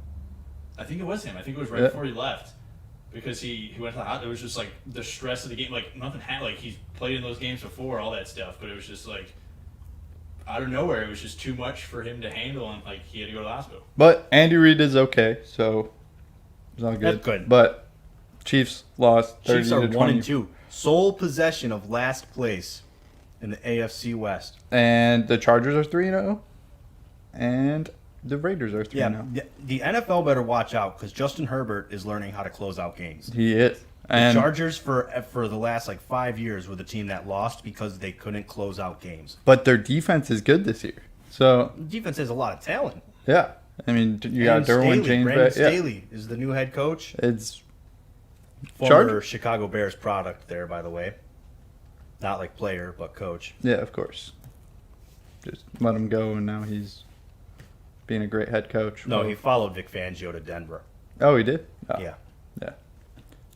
I think it was him. I think it was right Yeah. before he left, because he went to the hospital. It was just like the stress of the game. Like nothing had like he's played in those games before, all that stuff. But it was just like out of nowhere, it was just too much for him to handle, and like he had to go to the hospital. But Andy Reid is okay, so it's not good. That's good. But Chiefs lost 30 Chiefs to are 20. 1-2, sole possession of last place in the AFC West. And the Chargers are 3-0. And the Raiders are 3-0. Yeah, the NFL better watch out because Justin Herbert is learning how to close out games. He is. The And Chargers for the last like 5 years were the team that lost because they couldn't close out games. but their defense is good this year. So, The defense has a lot of talent. yeah. I mean, you got Derwin James Brandon back. Yeah. Staley is the new head coach. It's Former Chicago Bears product there, by the way. Not like player, but coach. yeah, of course. Just let him go, and now he's being a great head coach. No, he followed Vic Fangio to Denver. Oh, he did? Oh, Yeah. Yeah. You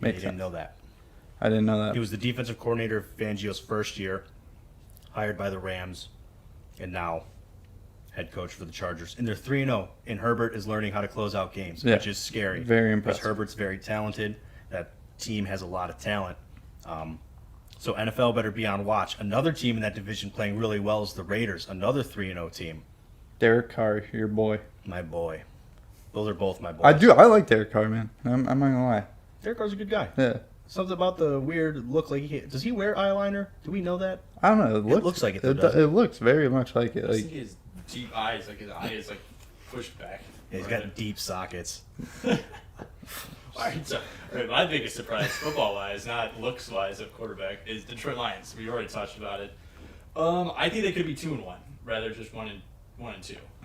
Makes didn't sense. know that. I didn't know that. He was the defensive coordinator of Fangio's first year, hired by the Rams, and now head coach for the Chargers. And they're 3-0, and Herbert is learning how to close out games, Yeah. which is scary. Very Because impressive. Herbert's very talented. That team has a lot of talent. So NFL better be on watch. Another team in that division playing really well is the Raiders, another 3-0 team. Derek Carr, your boy. My boy. Those are both my boys. I like Derek Carr, man. I'm not gonna lie. Derek Carr's a good guy. Yeah. Something about the weird look like does he wear eyeliner? Do we know that? I don't know. It looks like it, though, doesn't it looks very much like it. I Like think his deep eyes, like his eye is like pushed back. Yeah, he's got deep sockets. Alright, so my biggest surprise, football-wise, not looks-wise, of quarterback, is Detroit Lions. We already touched about it. I think they could be 2-1, rather just 1-2.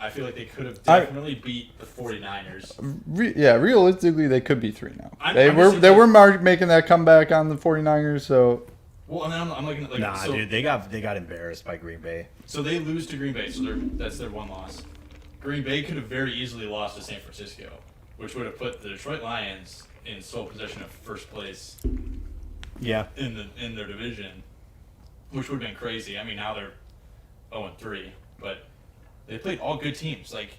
I feel like they could have definitely beat the 49ers. Realistically, they could be 3 now. I'm They were making that comeback on the 49ers, so Well, and then I'm looking at Nah, dude, they got embarrassed by Green Bay. So they lose to Green Bay, so that's their one loss. Green Bay could have very easily lost to San Francisco, which would have put the Detroit Lions in sole possession of first place Yeah. in their division, which would have been crazy. I mean, now they're 0-3, but they played all good teams. Like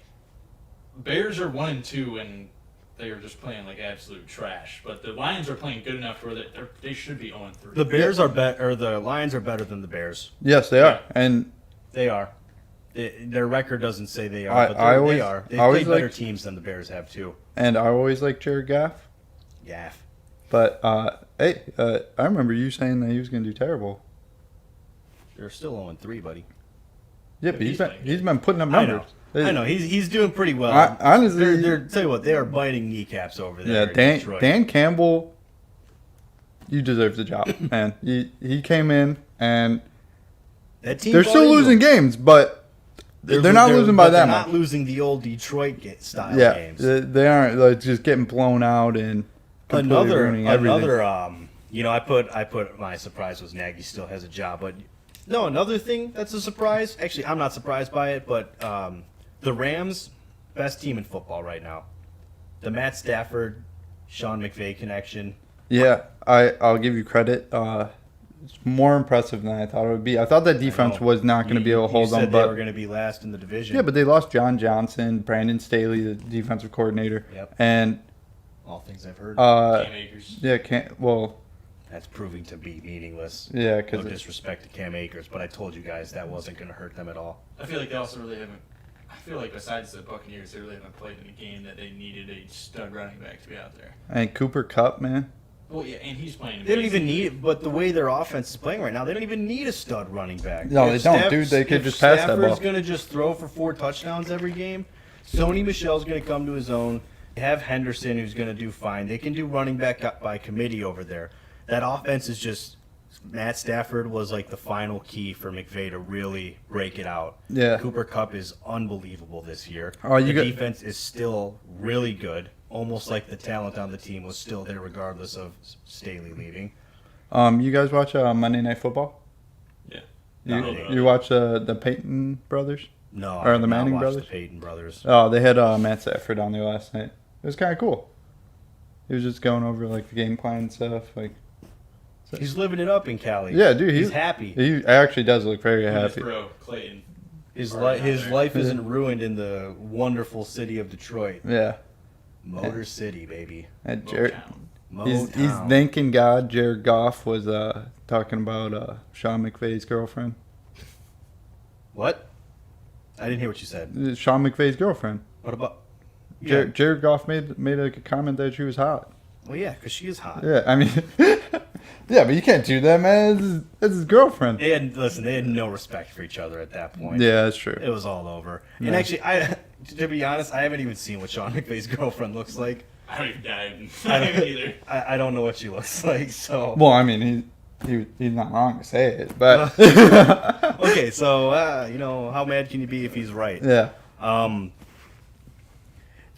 Bears are 1-2, and they are just playing like absolute trash. But the Lions are playing good enough where they should be 0-3. The Bears are better, or the Lions are better than the Bears. yes, they are. And They are. Their record doesn't say they are, but they are. They I always play better liked- teams than the Bears have too. I always like Jared Goff. Yeah. But I remember you saying that he was going to do terrible. They're still 0-3, buddy. Yeah, but he's playing he's been putting up I know. numbers. I know. He's doing pretty well. Honestly, they're tell you what, they are biting kneecaps over there. yeah, in Detroit. Dan Campbell, you deserve the job, man. He came in and That team they're bought still into losing him. games, but they're not losing by but that they're much. not losing the old Detroit style Yeah, games. they aren't like just getting blown out and completely ruining everything. I put my surprise was Nagy still has a job, but no, another thing that's a surprise. Actually, I'm not surprised by it, but the Rams, best team in football right now. The Matt Stafford, Sean McVay connection. Yeah, I'll give you credit. It's more impressive than I thought it would be. I thought that defense was not going to be able to hold you said them, they were but going to be last in the division. yeah, but they lost John Johnson, Brandon Staley, the defensive coordinator, Yep. and all things I've heard. Cam Akers. That's proving to be meaningless. Yeah, No because disrespect to Cam Akers, but I told you guys that wasn't going to hurt them at all. I feel like they also really haven't. I feel like besides the Buccaneers, they really haven't played in a game that they needed a stud running back to be out there. and Cooper Kupp, man. Well, yeah, and he's playing. They don't even amazing. need it, but the way their offense is playing right now, they don't even need a stud running back. No, If they don't, dude. They could if just pass that Stafford's ball. going to just throw for 4 touchdowns every game. Sony Michel's going to come to his own. They have Henderson, who's going to do fine. They can do running back by committee over there. That offense is just Matt Stafford was like the final key for McVay to really break it out. Yeah. Cooper Kupp is unbelievable this year. Oh, the you got- defense is still really good, almost like the talent on the team was still there regardless of Staley leaving. You guys watch Monday Night Football? Yeah. You watch the Peyton brothers? No, Or I the did not Manning watch brothers? The Peyton brothers. Oh, they had Matt Stafford on there last night. It was kind of cool. He was just going over like the game plan and stuff. Like, He's living it up in Cali. yeah, dude, he's happy. He actually does look very His happy. bro Clayton. His Already his out there. life isn't ruined in the wonderful city of Detroit. Yeah, Motor City, baby. and Jared, Motown. he's Motown. thanking God. Jared Goff was talking about Sean McVay's girlfriend. What? I didn't hear what you said. Sean McVay's girlfriend. What about? Yeah. Jared Goff made a comment that she was hot. Well, yeah, because she is hot. Yeah, I mean, yeah, but you can't do that, man. It's his girlfriend. They had no respect for each other at that point. Yeah, that's true. It was all over. And Yeah. actually, to be honest, I haven't even seen what Sean McVay's girlfriend looks like. I don't even I die don't, either. I don't know what she looks like. So Well, I mean, he's not wrong to say it, but okay, so how mad can you be if he's right? yeah.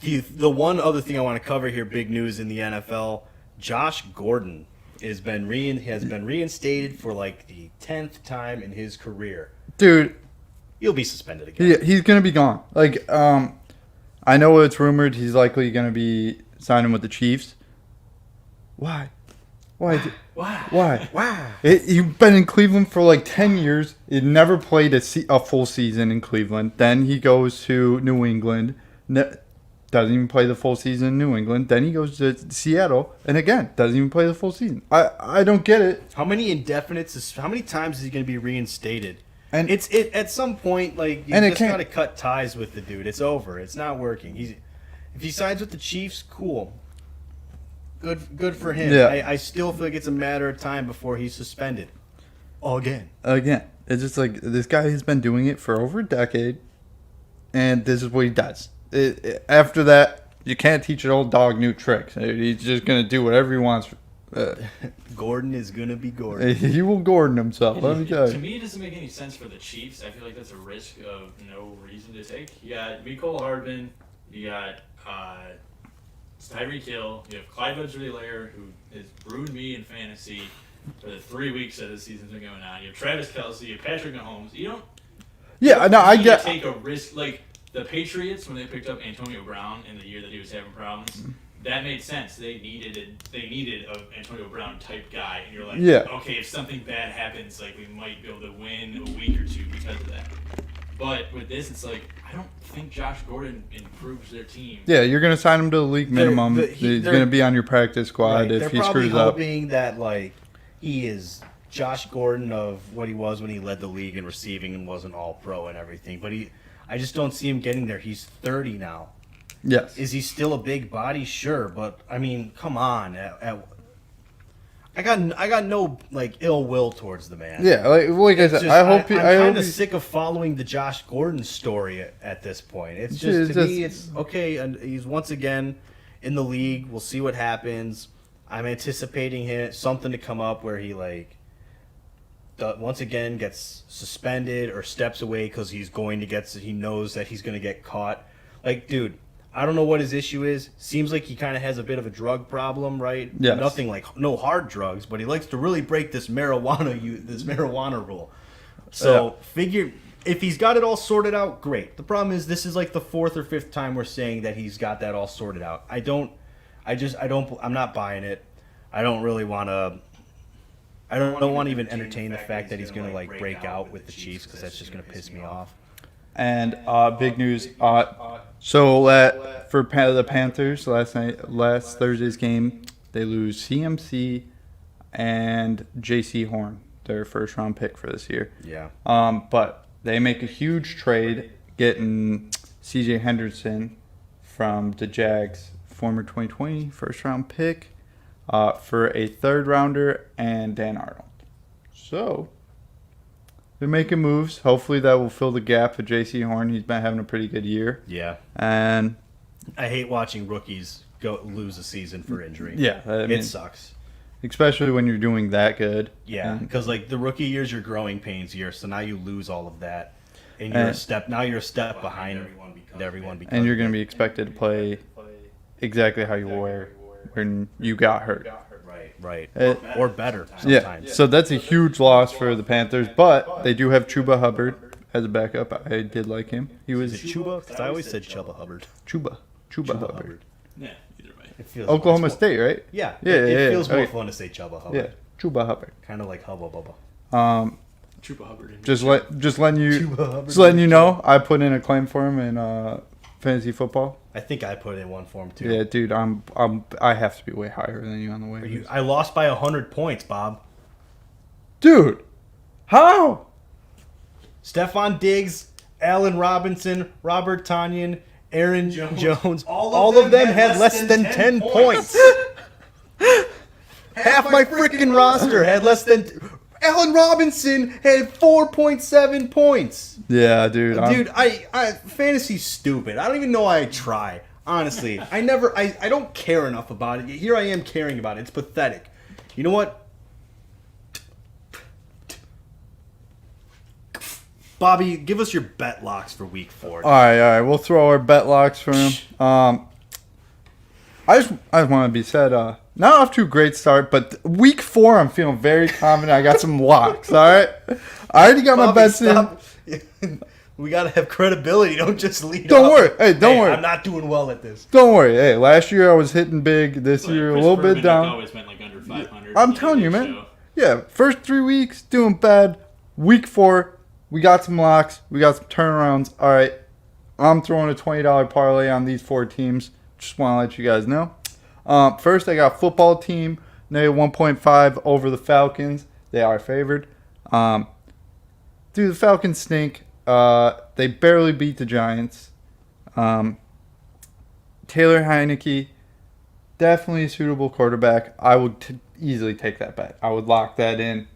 The one other thing I want to cover here, big news in the NFL, Josh Gordon has been reinstated for like the 10th time in his career. Dude, He'll be suspended again. he's gonna be gone. Like, I know it's rumored he's likely gonna be signing with the Chiefs. Why? Why? You've been in Cleveland for like 10 years. He never played a full season in Cleveland. Then he goes to New England. doesn't even play the full season in New England. Then he goes to Seattle, and again, doesn't even play the full season. I don't get it. How many indefinites? How many times is he going to be reinstated? And It's at some point, like, you And it just can't- got to cut ties with the dude. It's over. It's not working. If he signs with the Chiefs, cool. Good for him. Yeah. I still feel like it's a matter of time before he's suspended. Again. It's just like this guy has been doing it for over a decade, and this is what he does. After that, you can't teach an old dog new tricks. He's just gonna do whatever he wants. Gordon is gonna be Gordon. He will Gordon himself. Let me tell To you. me, it doesn't make any sense for the Chiefs. I feel like that's a risk of no reason to take. You got Mecole Hardman, you got Tyreek Hill, you have Clyde Edwards-Helaire, who has ruined me in fantasy for the 3 weeks that the season's been going on. You have Travis Kelce, you have Patrick Mahomes. You don't Yeah, no, I need get. to take a risk like the Patriots when they picked up Antonio Brown in the year that he was having problems. That made sense. They needed a Antonio Brown type guy, and you're like, Yeah. okay, if something bad happens, like we might be able to win a week or two because of that. But with this, it's like I don't think Josh Gordon improves their team. Yeah, you're gonna sign him to the league minimum. He's they're- gonna be on your practice squad Right. if They're he probably screws up. hoping that, like, he is Josh Gordon of what he was when he led the league in receiving and wasn't all pro and everything. But I just don't see him getting there. He's 30 now. Yes. Is he still a big body? Sure, but I mean, come on. I got no like ill will towards the man. Yeah, like I It's said, just- I hope. I'm I hope. kind of sick of following the Josh Gordon story at this point. It's just to me, it's okay. And he's once again in the league. We'll see what happens. I'm anticipating something to come up where he once again gets suspended or steps away because he knows that he's going to get caught. Like, dude, I don't know what his issue is. Seems like he kind of has a bit of a drug problem, right? Yes. Nothing like no hard drugs, but he likes to really break this marijuana rule. So figure if he's got it all sorted out, great. The problem is this is like the 4th or 5th time we're saying that he's got that all sorted out. I'm not buying it. I don't really want to. I don't want to even entertain the fact that he's going to like break out with the Chiefs because that's just going to piss me off. And big news. So for the Panthers last Thursday's game, they lose CMC and J.C. Horn, their first round pick for this year. Yeah. But they make a huge trade, getting C.J. Henderson from the Jags, former 2020 first round pick, for a 3rd rounder and Dan Arnold. So they're making moves. Hopefully that will fill the gap for J.C. Horn. He's been having a pretty good year. Yeah. And I hate watching rookies lose a season for injury. yeah, I mean, It sucks. especially when you're doing that good. Yeah, And- because like the rookie year's your growing pains year, so now you lose all of that, and you're a step behind everyone because and you're going to be expected to play exactly how you were when you got hurt. right It- or better Yeah, sometimes. so that's a huge loss for the Panthers, but they do have Chuba Hubbard as a backup. I did like him. He was Is it Chuba? Because I always said Chuba Hubbard. Chuba Hubbard. Yeah, either way. It feels Oklahoma more- State, right? Yeah, Yeah, it feels more okay. fun to say Chuba Yeah, Hubbard. Chuba Hubbard. Kind of like Hubba Bubba. Chuba Hubbard. Just letting you Chuba Hubbard. just letting you know, I put in a claim for him in fantasy football. I think I put in one for him too. Yeah, dude, I have to be way higher than you on the way. I lost by 100 points, Bob. Dude, how? Stephon Diggs, Allen Robinson, Robert Tonyan, Aaron Jones. All of them had less than 10 points. Half my freaking roster had less than. Allen Robinson had 4.7 points. Yeah, dude. Dude, I fantasy's stupid. I don't even know why I try. Honestly, I don't care enough about it. Here I am caring about it. It's pathetic. You know what? Bobby, give us your bet locks for week 4. All right. We'll throw our bet locks for him. I just want to be said, not off to a great start, but week 4, I'm feeling very confident. I got some locks. All right, I already got my Bobby, bets stop. We gotta have credibility. Don't just lead. Don't off. worry. Hey, don't worry. I'm not doing well at this. Don't worry. Hey, last year I was hitting big. This year a Chris little Berman, bit down. always went like under 500. I'm on the telling you, big man. show. Yeah, first 3 weeks doing bad. Week 4, we got some locks. We got some turnarounds. All right, I'm throwing a $20 parlay on these 4 teams. Just want to let you guys know. First, I got football team, negative 1.5 over the Falcons. They are favored. Dude, the Falcons stink. They barely beat the Giants. Taylor Heineke, definitely a suitable quarterback. I would easily take that bet. I would lock that in.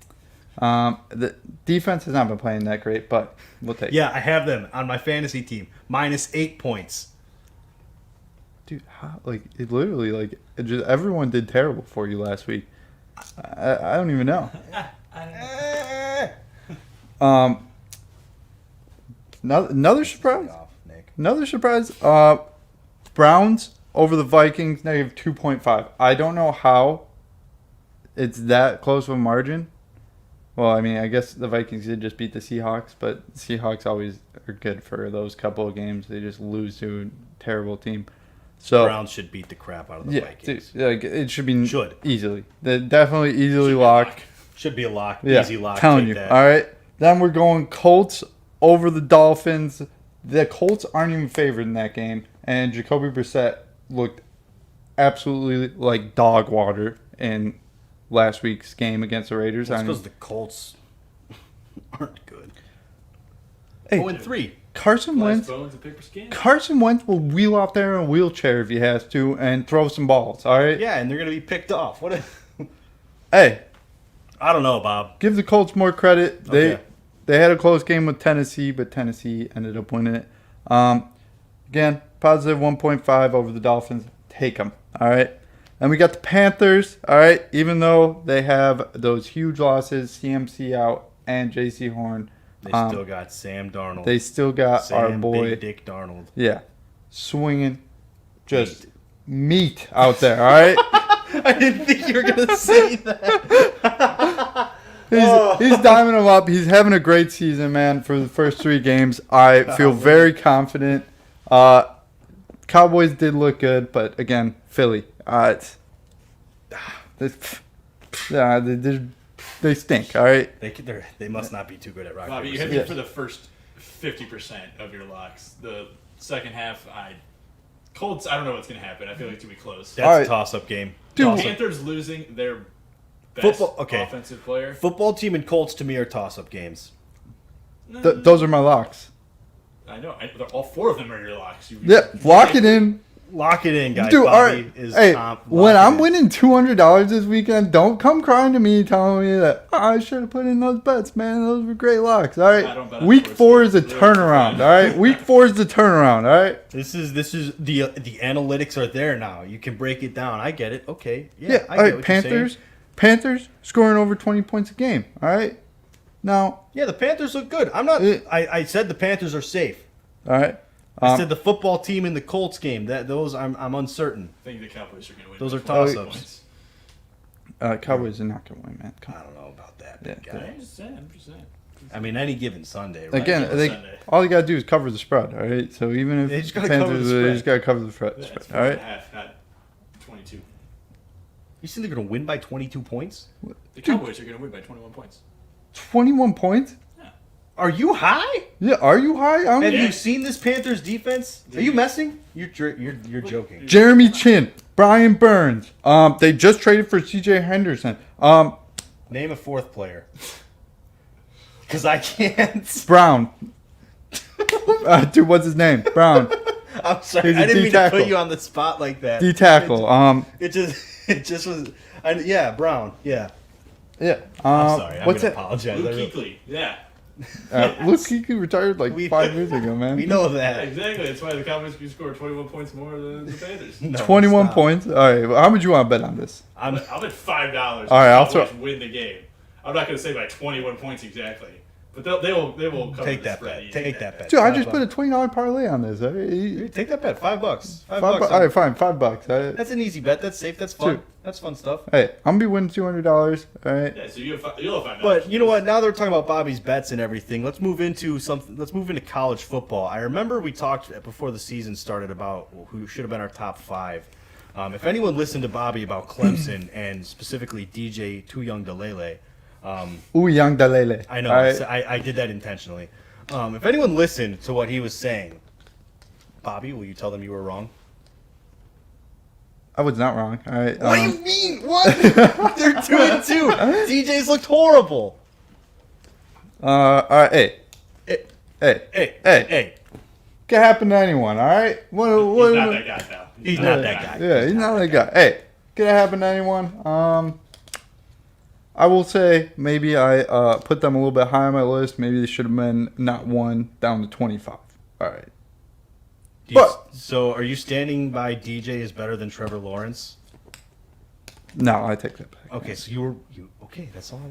The defense has not been playing that great, but we'll take it. Yeah, I have them on my fantasy team. -8 points. Dude, it literally, it just everyone did terrible for you last week. I don't even know. Another surprise. Another surprise. Browns over the Vikings, negative 2.5. I don't know how it's that close of a margin. Well, I mean, I guess the Vikings did just beat the Seahawks, but the Seahawks always are good for those couple of games. They just lose to a terrible team. So Browns should beat the crap out of the Vikings. Dude, it should be Should. easily. They definitely easily locked. Should be a lock. Yeah, Easy lock. telling Take you. that. All right. Then we're going Colts over the Dolphins. The Colts aren't even favored in that game, and Jacoby Brissett looked absolutely like dog water in last week's game against the Raiders. That's because the Colts aren't good. Hey, 0-3. Carson Wentz. Bones and paper skin. Carson Wentz will wheel out there in a wheelchair if he has to and throw some balls. All right. Yeah, and they're gonna be picked off. What? Hey, I don't know, Bob. give the Colts more credit. Okay. They had a close game with Tennessee, but Tennessee ended up winning it. Again, positive 1.5 over the Dolphins. Take them. All right. And we got the Panthers. All right. Even though they have those huge losses, CMC out and J.C. Horn, They still got Sam Darnold. they still got our Sam boy, Big Dick Darnold. yeah, swinging just meat out there. All right. I didn't think you were gonna say that. He's diming him up. He's having a great season, man, for the first 3 games. I feel very confident. Cowboys did look good, but again, Philly. They stink, all right? They must not be too good at rock. Bobby, you paper, hit me Yeah. for the first 50% of your locks. The second half, Colts, I don't know what's going to happen. I feel like it's going to be close. That's All right. a toss-up game. Dude, Toss-up. Panthers losing their best offensive player. Football team and Colts to me are toss-up games. Those are my locks. I know. All 4 of them are your locks. Yeah, lock it in. Lock it in, guys. Dude, all Bobby right. is Hey, lock when it I'm in. winning $200 this weekend, don't come crying to me telling me that I should have put in those bets, man. Those were great locks. All I don't bet right. on Week sports 4 is a games. turnaround. All right. Week 4 is the turnaround. All right. This is the analytics are there now. You can break it down. I get it. Okay. Yeah. Yeah. I All get right. what you're saying. Panthers scoring over 20 points a game. All right. Now, Yeah, the Panthers look good. I'm not. I said the Panthers are safe. all right. I said the football team in the Colts game. Those I'm uncertain. I think the Cowboys are going to win. Those by are 20 toss-ups. points. Cowboys are not going to win, man. Come I on. don't know about that, Yeah, big guy. I'm just saying. I mean, any given Sunday, right? Again, Sunday. all you got to do is cover the spread. All right. So even if They just gotta Panthers, cover the they spread. just got to cover the spread. Yeah, it's All right. 4.5, not 22. You think they're going to win by 22 points? The Cowboys are going to win by 21 points. 21 points. Are you high? Yeah. Are you high? I don't Have even- you seen this Panthers defense? Are you messing? You're joking. Jeremy Chin, Brian Burns. They just traded for C.J. Henderson. Name a 4th player. Because I can't. Brown. Dude, what's his name? Brown. I'm sorry. He's a I didn't mean to D-tackle. put you on the spot like that. D tackle. It just was. Yeah, Brown. Yeah. Yeah. I'm sorry. I'm What's going to that? apologize. Luke I really- Kuechly. Yeah. Luke Kuechly retired like We- 5 years ago, man. We know Yeah, that. exactly. That's why the Cowboys can score 21 points more than the Panthers. No, 21 stop. points. All right. Well, how much you want to bet on this? I'll bet $5. All right, I'll Cowboys throw- win the game. I'm not going to say by 21 points exactly, but they will cover Take the that spread. bet. Take that bet. Dude, I $5. just put a $20 parlay on this. All right. Take that bet. $5. $5. All right, fine. $5. All right. That's an easy bet. That's safe. That's fun. Dude. That's fun stuff. Hey, I'm gonna be winning $200. All right. Yeah, so you'll have $5. But you know what? Now that we're talking about Bobby's bets and everything, let's move into something. Let's move into college football. I remember we talked before the season started about who should have been our top 5. If anyone listened to Bobby about Clemson and specifically DJ Too Young Delele, Ooh, young Dalele. I know All right. I did that intentionally. If anyone listened to what he was saying, Bobby, will you tell them you were wrong? I was not wrong. All right. What do you mean? What? They're 2-2. DJ's looked horrible. All right. Hey. Hey. Could happen to anyone. All right. He's not that guy, pal. He's not that guy. Yeah, he's not that guy. Hey, could it happen to anyone? I will say maybe I put them a little bit high on my list. Maybe they should have been not 1 down to 25. All right. So are you standing by DJ is better than Trevor Lawrence? No, I take that back. Okay, so you okay? That's all I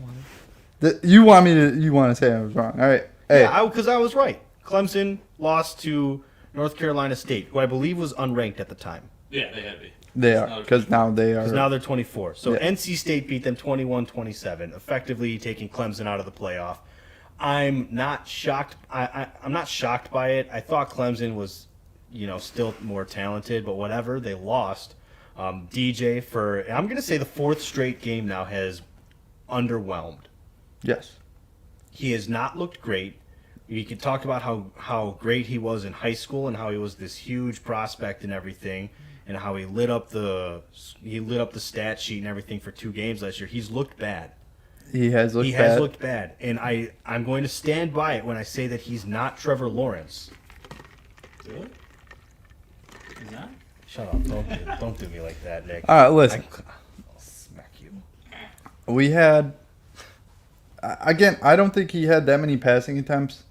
wanted. You want to say I was wrong? All right. Hey. Yeah, because I was right. Clemson lost to North Carolina State, who I believe was unranked at the time. Yeah, they had to be. They are, because now they are. Because now they're 24. So Yeah. NC State beat them 21-27, effectively taking Clemson out of the playoff. I'm not shocked. I'm not shocked by it. I thought Clemson was, still more talented, but whatever. They lost. DJ I'm going to say the 4th straight game now has underwhelmed. Yes. He has not looked great. You could talk about how great he was in high school and how he was this huge prospect and everything, and how he lit up the stat sheet and everything for 2 games last year. He's looked bad. He has looked bad. He has looked bad, and I'm going to stand by it when I say that he's not Trevor Lawrence. Really? He's not? Shut up! Don't do me like that, Nick. All right, listen. I'll smack you. We had. Again, I don't think he had that many passing attempts.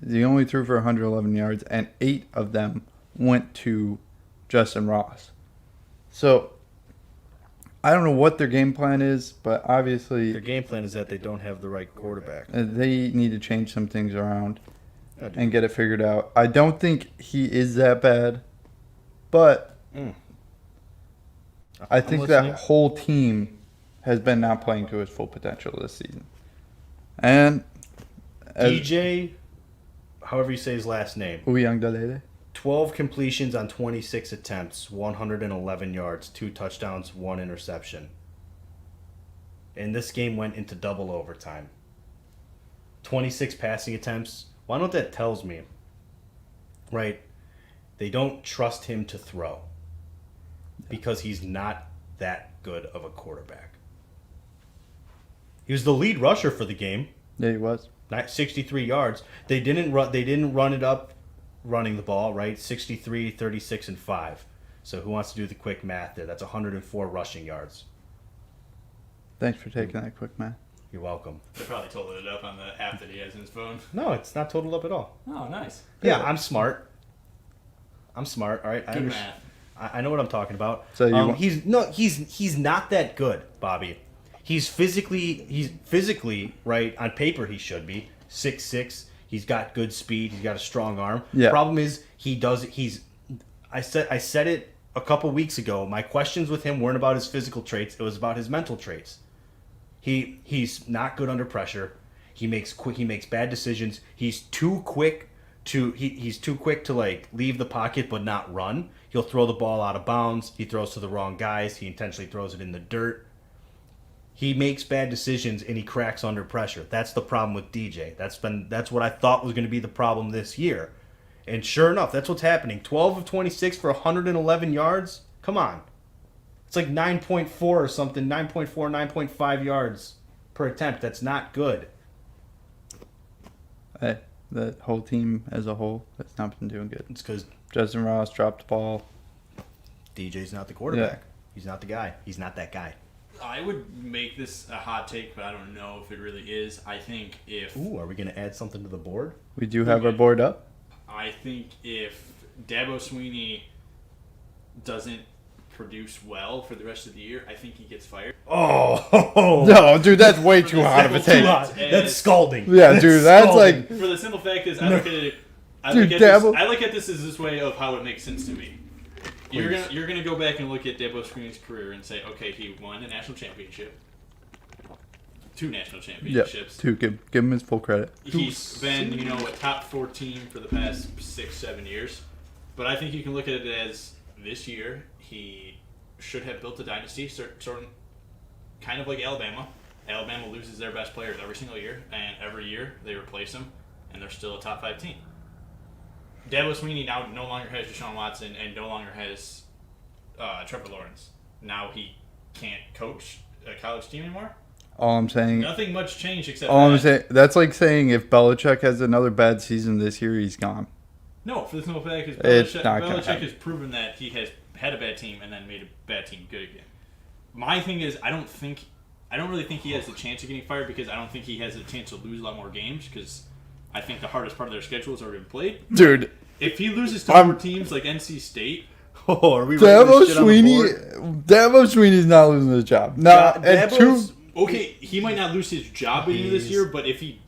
He only threw for 111 yards, and 8 of them went to Justin Ross. So, I don't know what their game plan is, but obviously Their game plan is that they don't have the right quarterback. they need to change some things around Oh, dude. and get it figured out. I don't think he is that bad, but I I'm think listening. that whole team has been not playing to his full potential this season. And DJ, however you say his last name, Uyangdalele. 12 completions on 26 attempts, 111 yards, 2 touchdowns, 1 interception. And this game went into double overtime. 26 passing attempts. Why don't that tells me, right? They don't trust him to throw because he's not that good of a quarterback. He was the lead rusher for the game. Yeah, he was. 63 yards. They didn't run it up running the ball, right? 63, 36, and 5. So who wants to do the quick math there? That's 104 rushing yards. Thanks for taking that quick, man. You're welcome. They probably totaled it up on the app that he has in his phone. No, it's not totaled up at all. Oh, nice. Yeah, I'm smart. All right. Good math. I know what I'm talking about. So you he's not that good, Bobby. He's physically right on paper. He should be 6'6". He's got good speed. He's got a strong arm. Yeah. Problem is I said it a couple weeks ago. My questions with him weren't about his physical traits. It was about his mental traits. He's not good under pressure. He makes bad decisions. He's too quick to like leave the pocket but not run. He'll throw the ball out of bounds. He throws to the wrong guys. He intentionally throws it in the dirt. He makes bad decisions and he cracks under pressure. That's the problem with DJ. That's what I thought was going to be the problem this year. And sure enough, that's what's happening. 12 of 26 for 111 yards. Come on. It's like 9.4 or something, 9.4, 9.5 yards per attempt. That's not good. Hey, the whole team as a whole has not been doing good. It's because Justin Ross dropped the ball. DJ's not the quarterback. Yeah. He's not the guy. He's not that guy. I would make this a hot take, but I don't know if it really is. I think if Ooh, are we going to add something to the board? We do have our board up. if Dabo Sweeney doesn't produce well for the rest of the year, I think he gets fired. Oh, No, dude, that's way too hot of a simple take. fact- That's scalding. Yeah, dude, that's scalding. like, For the simple fact is, I look at it. Dude, Dabo- I look at this as this way of how it makes sense to me. You're gonna go back and look at Dabo Sweeney's career and say, okay, he won a national championship, 2 national yeah, championships. to give him his full credit. He's been, a top 4 team for the past 6-7 years. But I think you can look at it as this year he should have built a dynasty, sort of kind of like Alabama. Alabama loses their best players every single year, and every year they replace them, and they're still a top 5 team. Dabo Sweeney now no longer has Deshaun Watson and no longer has Trevor Lawrence. Now he can't coach a college team anymore. All I'm saying. Nothing much changed except All I'm that. saying. That's like saying if Belichick has another bad season this year, he's gone. No, for the simple fact is It's not gonna Belichick happen. has proven that he has had a bad team and then made a bad team good again. My thing is, I don't really think he has a chance of getting fired because I don't think he has a chance to lose a lot more games because I think the hardest part of their schedule has already been played. Dude, If he loses to more teams like NC State, Oh, are we writing Dabo this shit on the Sweeney. board? Dabo Sweeney's not losing his job. Nah, and Dabo's- two. okay, he might not lose his job at the end of this year, but if he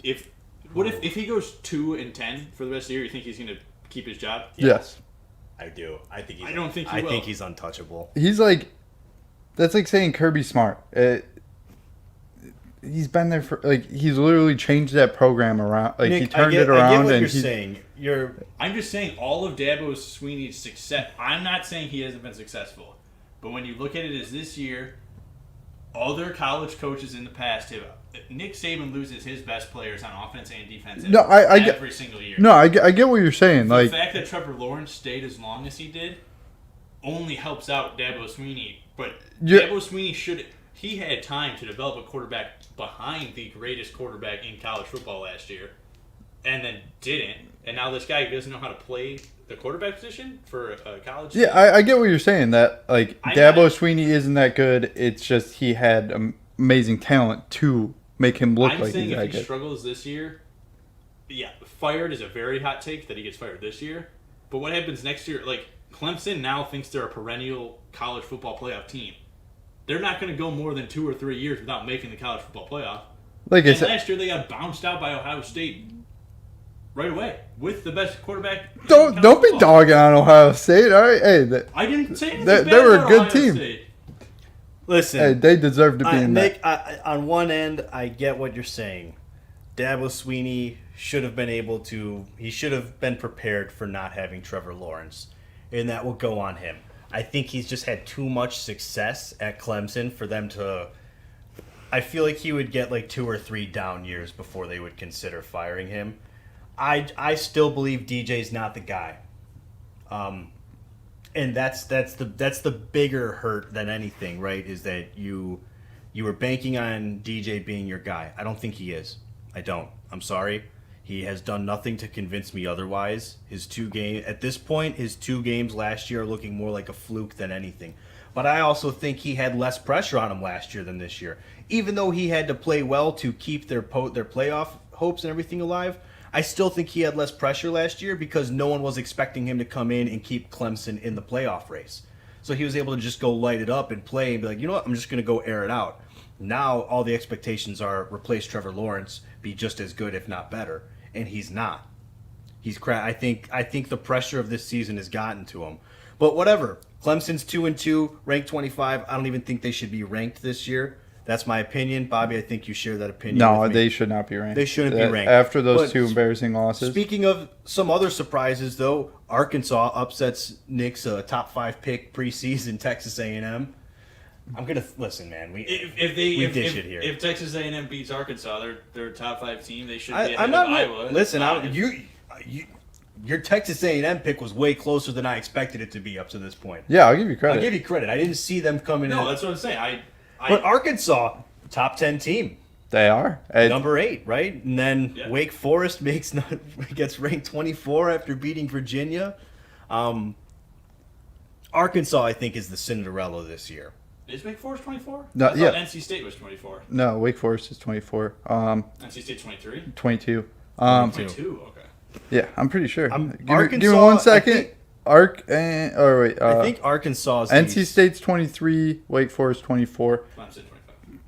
goes 2-10 for the rest of the year, you think he's going to keep his job? Yes, I do. I think he's. I don't think he I will. think he's untouchable. he's like. That's like saying Kirby Smart. He's been there for like he's literally changed that program around. Like Nick, he turned I get, it around I get what and you're he. saying. You're I'm just saying all of Dabo Sweeney's success. I'm not saying he hasn't been successful, but when you look at it as this year, other college coaches in the past have. Nick Saban loses his best players on offense and defense No, I get- every single year. No, I get what you're saying. The Like fact that Trevor Lawrence stayed as long as he did only helps out Dabo Sweeney. But Yeah. Dabo Sweeney he had time to develop a quarterback behind the greatest quarterback in college football last year, and then didn't. And now this guy doesn't know how to play the quarterback position for a college team. yeah, I get what you're saying. That like I Dabo got it. Sweeney isn't that good. It's just he had amazing talent to make him look I'm like saying he's that if he good. struggles this year, yeah, fired is a very hot take that he gets fired this year. But what happens next year? Like Clemson now thinks they're a perennial college football playoff team. They're not going to go more than 2 or 3 years without making the college football playoff. Like I And said, last year they got bounced out by Ohio State right away with the best quarterback. in don't college be football. dogging on Ohio State. All right, hey, I didn't say anything They- bad they were a about good Ohio team. State. listen. hey, they deserve to be in Nick, that. on one end, I get what you're saying. Dabo Sweeney should have been able to. He should have been prepared for not having Trevor Lawrence, and that will go on him. I think he's just had too much success at Clemson for them to. I feel like he would get like 2 or 3 down years before they would consider firing him. I still believe DJ's not the guy. And that's the bigger hurt than anything, right? Is that you were banking on DJ being your guy. I don't think he is. I don't. I'm sorry. He has done nothing to convince me otherwise. At this point, his 2 games last year are looking more like a fluke than anything. But I also think he had less pressure on him last year than this year. Even though he had to play well to keep their playoff hopes and everything alive, I still think he had less pressure last year because no one was expecting him to come in and keep Clemson in the playoff race. So he was able to just go light it up and play and be like, you know what, I'm just going to go air it out. Now all the expectations are replace Trevor Lawrence, be just as good if not better, and he's not. He's I think the pressure of this season has gotten to him. But whatever. Clemson's 2-2, ranked 25. I don't even think they should be ranked this year. That's my opinion. Bobby, I think you share that opinion. No, with me. they should not be ranked. They shouldn't be ranked. After those But 2 embarrassing losses. Speaking of some other surprises, though, Arkansas upsets Nick's top 5 pick preseason, Texas A&M. I'm gonna listen, man. We dish it here. If Texas A&M beats Arkansas, they're a top 5 team. They should be ahead I'm not. of Iowa. Listen, If- your Texas A&M pick was way closer than I expected it to be up to this point. Yeah, I'll give you credit. I'll give you credit. I didn't see them coming in. No, that's what I'm saying. But Arkansas, top 10 team. They are. Number 8, right? And then Yeah. Wake Forest gets ranked 24 after beating Virginia. Arkansas, I think, is the Cinderella this year. Is Wake Forest 24? No, I thought yeah. NC State was 24. No, Wake Forest is 24. NC State 23? 22. 22, okay. Yeah, I'm pretty sure. Give me Arkansas, 1 I second. think- I I think Arkansas is NC State's 23, Wake Forest 24, Clemson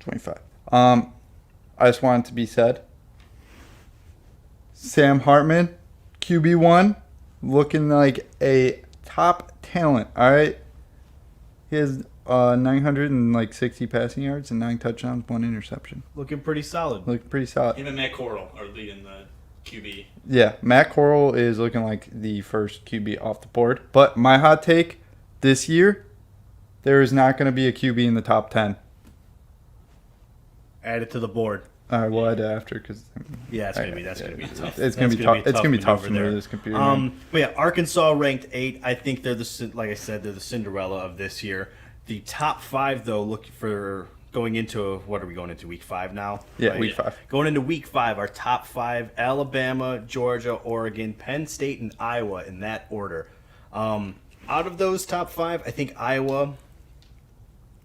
25. 25. I just want it to be said. Sam Hartman, QB1, looking like a top talent. All right, he has 960 passing yards and 9 touchdowns, 1 interception. looking pretty solid. Looking pretty solid. Him and Matt Corral are leading the QB. Yeah, Matt Corral is looking like the first QB off the board. But my hot take this year, there is not going to be a QB in the top 10. Add it to the board. All right, we'll add it after because. Yeah, that's gonna be tough. It's gonna be tough. It's gonna be tough to maneuver move this computer. But yeah, Arkansas ranked 8. I think they're like I said, they're the Cinderella of this year. The top 5 though, look for going into what are we going into week 5 now? Yeah, Right? week 5. Going into week 5, our top 5: Alabama, Georgia, Oregon, Penn State, and Iowa in that order. Out of those top 5, I think Iowa.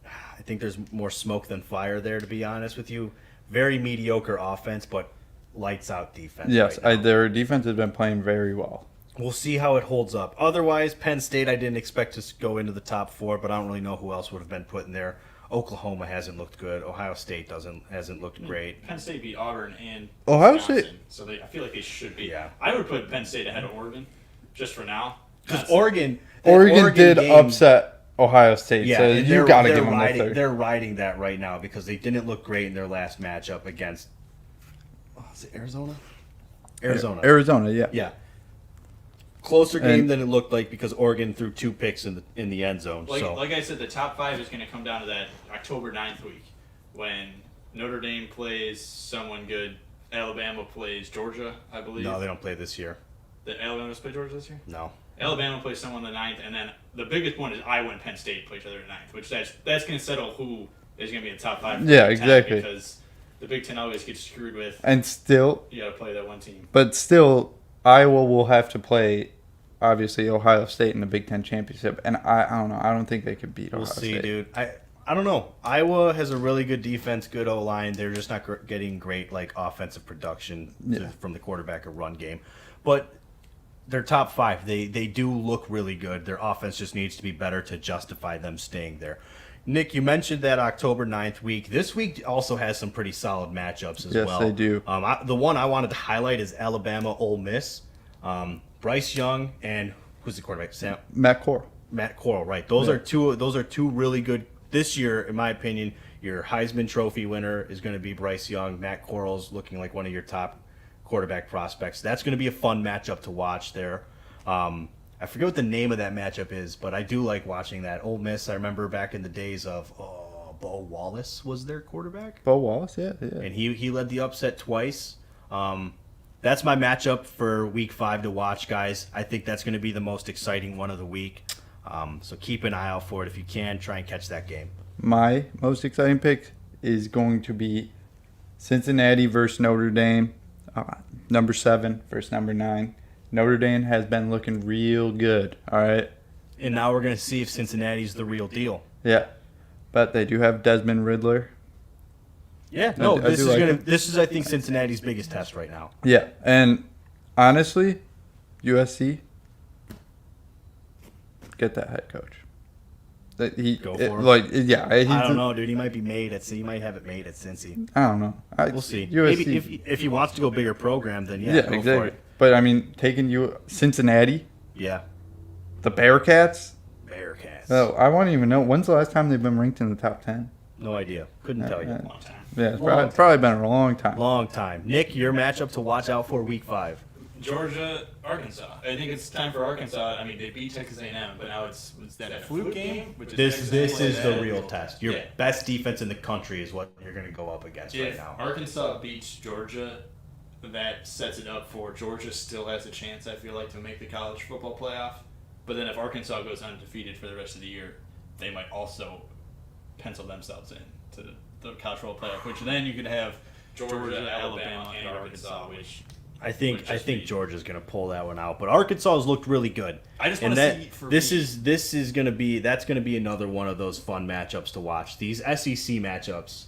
I think there's more smoke than fire there, to be honest with you. Very mediocre offense, but lights out defense. Yes, right now. their defense has been playing very well. We'll see how it holds up. Otherwise, Penn State, I didn't expect to go into the top 4, but I don't really know who else would have been put in there. Oklahoma hasn't looked good. Ohio State hasn't looked great. Penn State beat Auburn and Ohio Wisconsin, State- so I feel like they should be. Yeah. I would put Penn State ahead of Oregon, just for now. Because Oregon Oregon did game- upset Ohio State, Yeah, so and you got to they're give them the riding, third. They're riding that right now because they didn't look great in their last matchup against. Is it Arizona? Arizona, yeah. Yeah. Closer game And- than it looked like because Oregon threw 2 picks in the end zone. Like, so like I said, the top 5 is going to come down to that October 9th week when Notre Dame plays someone good. Alabama plays Georgia, I believe. no, they don't play this year. The Alabama does play Georgia this year? No. Alabama plays someone the 9th, and then the biggest one is Iowa and Penn State play each other the 9th, which that's going to settle who is going to be in the top 5. For Yeah, the Big Ten, exactly. Because the Big Ten always gets screwed with. And still, You got to play that one team. but still, Iowa will have to play, obviously, Ohio State in the Big Ten championship, and I don't know. I don't think they could beat We'll Ohio see, State. dude. I don't know. Iowa has a really good defense, good O-line. They're just not getting great like offensive production from the quarterback or run game. But they're top 5. They do look really good. Their offense just needs to be better to justify them staying there. Nick, you mentioned that October 9th week. This week also has some pretty solid matchups as Yes, well. they do. The one I wanted to highlight is Alabama Ole Miss. Bryce Young and who's the quarterback? Matt Corral. Matt Corral, right? Those are two really good this year, in my opinion. Your Heisman Trophy winner is going to be Bryce Young. Matt Corral's looking like one of your top quarterback prospects. That's going to be a fun matchup to watch there. I forget what the name of that matchup is, but I do like watching that. Ole Miss, I remember back in the days of Bo Wallace was their quarterback, Bo Wallace, yeah. and he led the upset twice. That's my matchup for Week 5 to watch, guys. I think that's going to be the most exciting one of the week. So keep an eye out for it if you can. Try and catch that game. My most exciting pick is going to be Cincinnati versus Notre Dame, number 7 versus number 9. Notre Dame has been looking real good, all right? And now we're going to see if Cincinnati's the real deal. Yeah, but they do have Desmond Riddler. Yeah, no, I do like him. this is I think Cincinnati's biggest test right now. Yeah, and honestly, USC, get that head coach. Go for him. I I don't know, dude. He might be made at. He might have it made at Cincy. I don't know. We'll see. USC, Maybe if he wants to go bigger program, then yeah, yeah, go exactly. for it. But I mean, taking Cincinnati, Yeah, the Bearcats. Bearcats. Oh, I won't even know. When's the last time they've been ranked in the top 10? No idea. Couldn't tell you. Long time. Yeah, it's Long probably been a long time. Long time. Nick, your matchup to watch out for Week 5. Georgia, Arkansas. I think it's time for Arkansas. I mean, they beat Texas A&M, but now it's that a fluke game. Which This Texas is A&M. the real test. Your Yeah. best defense in the country is what you're going to go up against right If now. Arkansas beats Georgia, that sets it up for Georgia still has a chance, I feel like, to make the college football playoff. But then if Arkansas goes undefeated for the rest of the year, they might also pencil themselves in to the college football playoff, which then you could have Georgia, Alabama, and Arkansas, which I think would just be- Georgia's going to pull that one out, but Arkansas has looked really good. I just And wanna see for this me- is going to be another one of those fun matchups to watch. These SEC matchups,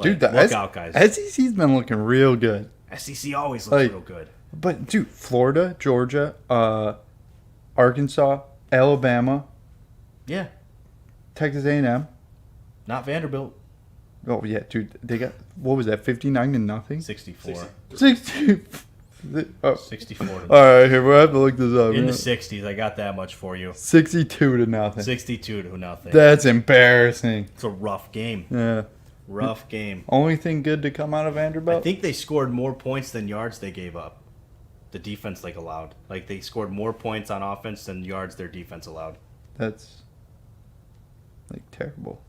Dude, the look out, guys. SEC's been looking real good. SEC always looks Like- real good. But dude, Florida, Georgia, Arkansas, Alabama, Yeah, Texas A&M. not Vanderbilt. Oh yeah, dude, they got what was that? 59-0. 64. 60. Oh. 64. All right, here we'll have to look this up. In the 60s, I got that much for you. 62-0. 62-0. That's embarrassing. It's a rough game. Yeah. Rough game. Only thing good to come out of Vanderbilt. I think they scored more points than yards they gave up. The defense allowed. Like they scored more points on offense than yards their defense allowed. That's like terrible.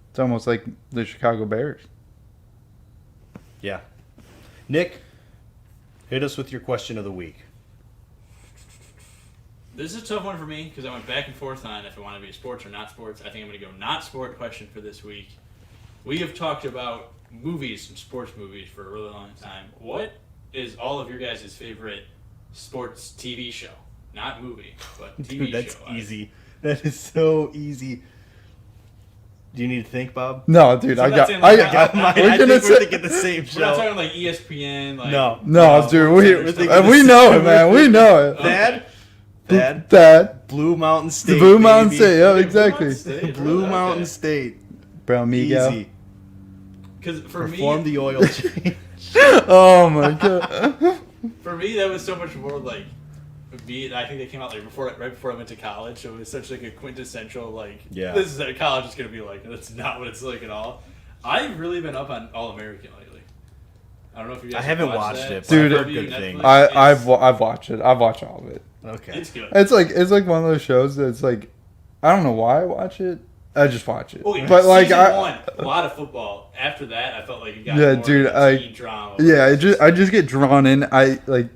It's almost like the Chicago Bears. Yeah. Nick, hit us with your question of the week. This is a tough one for me because I went back and forth on if I want to be sports or not sports. I think I'm going to go not sport question for this week. We have talked about movies and sports movies for a really long time. What is all of your guys' favorite sports TV show? Not movie, but TV Dude, that's show. easy. That is so easy. Do you need to think, Bob? No, dude, So I that's got. in, like, I got mine. We're I gonna think we're say- thinking the same We're not show. talking like ESPN. Like, No. No, dude, we know it, man. We know it. Thad, That Blue Mountain State. the Blue Mountain baby. State. Yeah, Blue exactly. Mountain State. Blue Okay. Mountain State. Brown Miguel. Easy. Because for Perform me, the oil change. Oh my god. for me, that was so much more like me. I think they came out like right before I went to college. So it was such like a quintessential like. Yeah. This is what college is gonna be like. That's not what it's like at all. I've really been up on All American lately. I don't know if you guys. I haven't have watched that. it, but Dude, I've heard Netflix, good things. I've watched it. I've watched all of it. Okay. It's good. It's like one of those shows that's like, I don't know why I watch it. I just watch it. Oh, yeah. But like Season I, one, a lot of football. After that, I felt like it got Yeah, more dude, like teen drama. yeah, I just get drawn in. I like,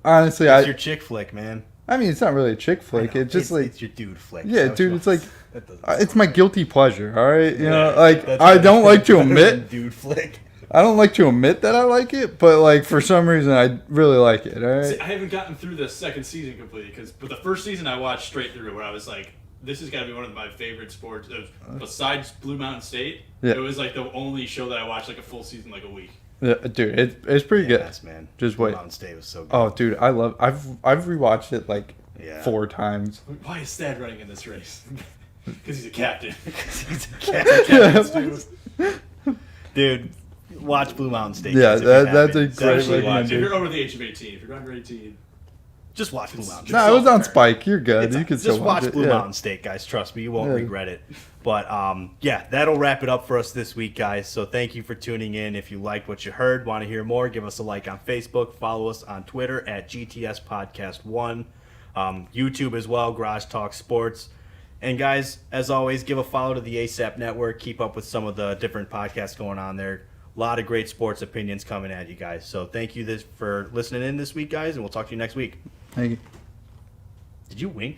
honestly, It's your chick flick, man. I mean, it's not really a chick flick. I know. It's just like, it's your dude flick. yeah, So dude, it's like, that doesn't it's my guilty pleasure. All right, you know, Yeah, like That's I better- don't like to better than admit, dude flick. I don't like to admit that I like it, but like for some reason I really like it. All See, right. I haven't gotten through the second season completely but the first season I watched straight through where I was like, this has got to be one of my favorite sports. Besides Blue Mountain State, Yeah. it was like the only show that I watched like a full season, like a week. Yeah, dude, it's pretty good. Yes, man. Just Blue wait. Mountain State was so good. Oh, dude, I've rewatched it like Yeah. 4 times. Why is Thad running in this race? Because he's a captain. He's a cat. Dude, watch Blue Mountain State. Yeah, guys, if you that's a haven't. great It's actually If recommendation. you're over the age of 18, if you're under 18, Just watch Blue Mountain State. No, it was on self-care. Spike. You're good. It's- You can just still watch it. Blue Yeah. Mountain State, guys. Trust me, you won't Yeah. regret it. But yeah, that'll wrap it up for us this week, guys. So thank you for tuning in. If you liked what you heard, want to hear more, give us a like on Facebook. Follow us on Twitter at GTS Podcast 1. YouTube as well, Garage Talk Sports. And guys, as always, give a follow to the ASAP Network. Keep up with some of the different podcasts going on there. A lot of great sports opinions coming at you guys. So thank you for listening in this week, guys, and we'll talk to you next week. Thank you. Did you wink?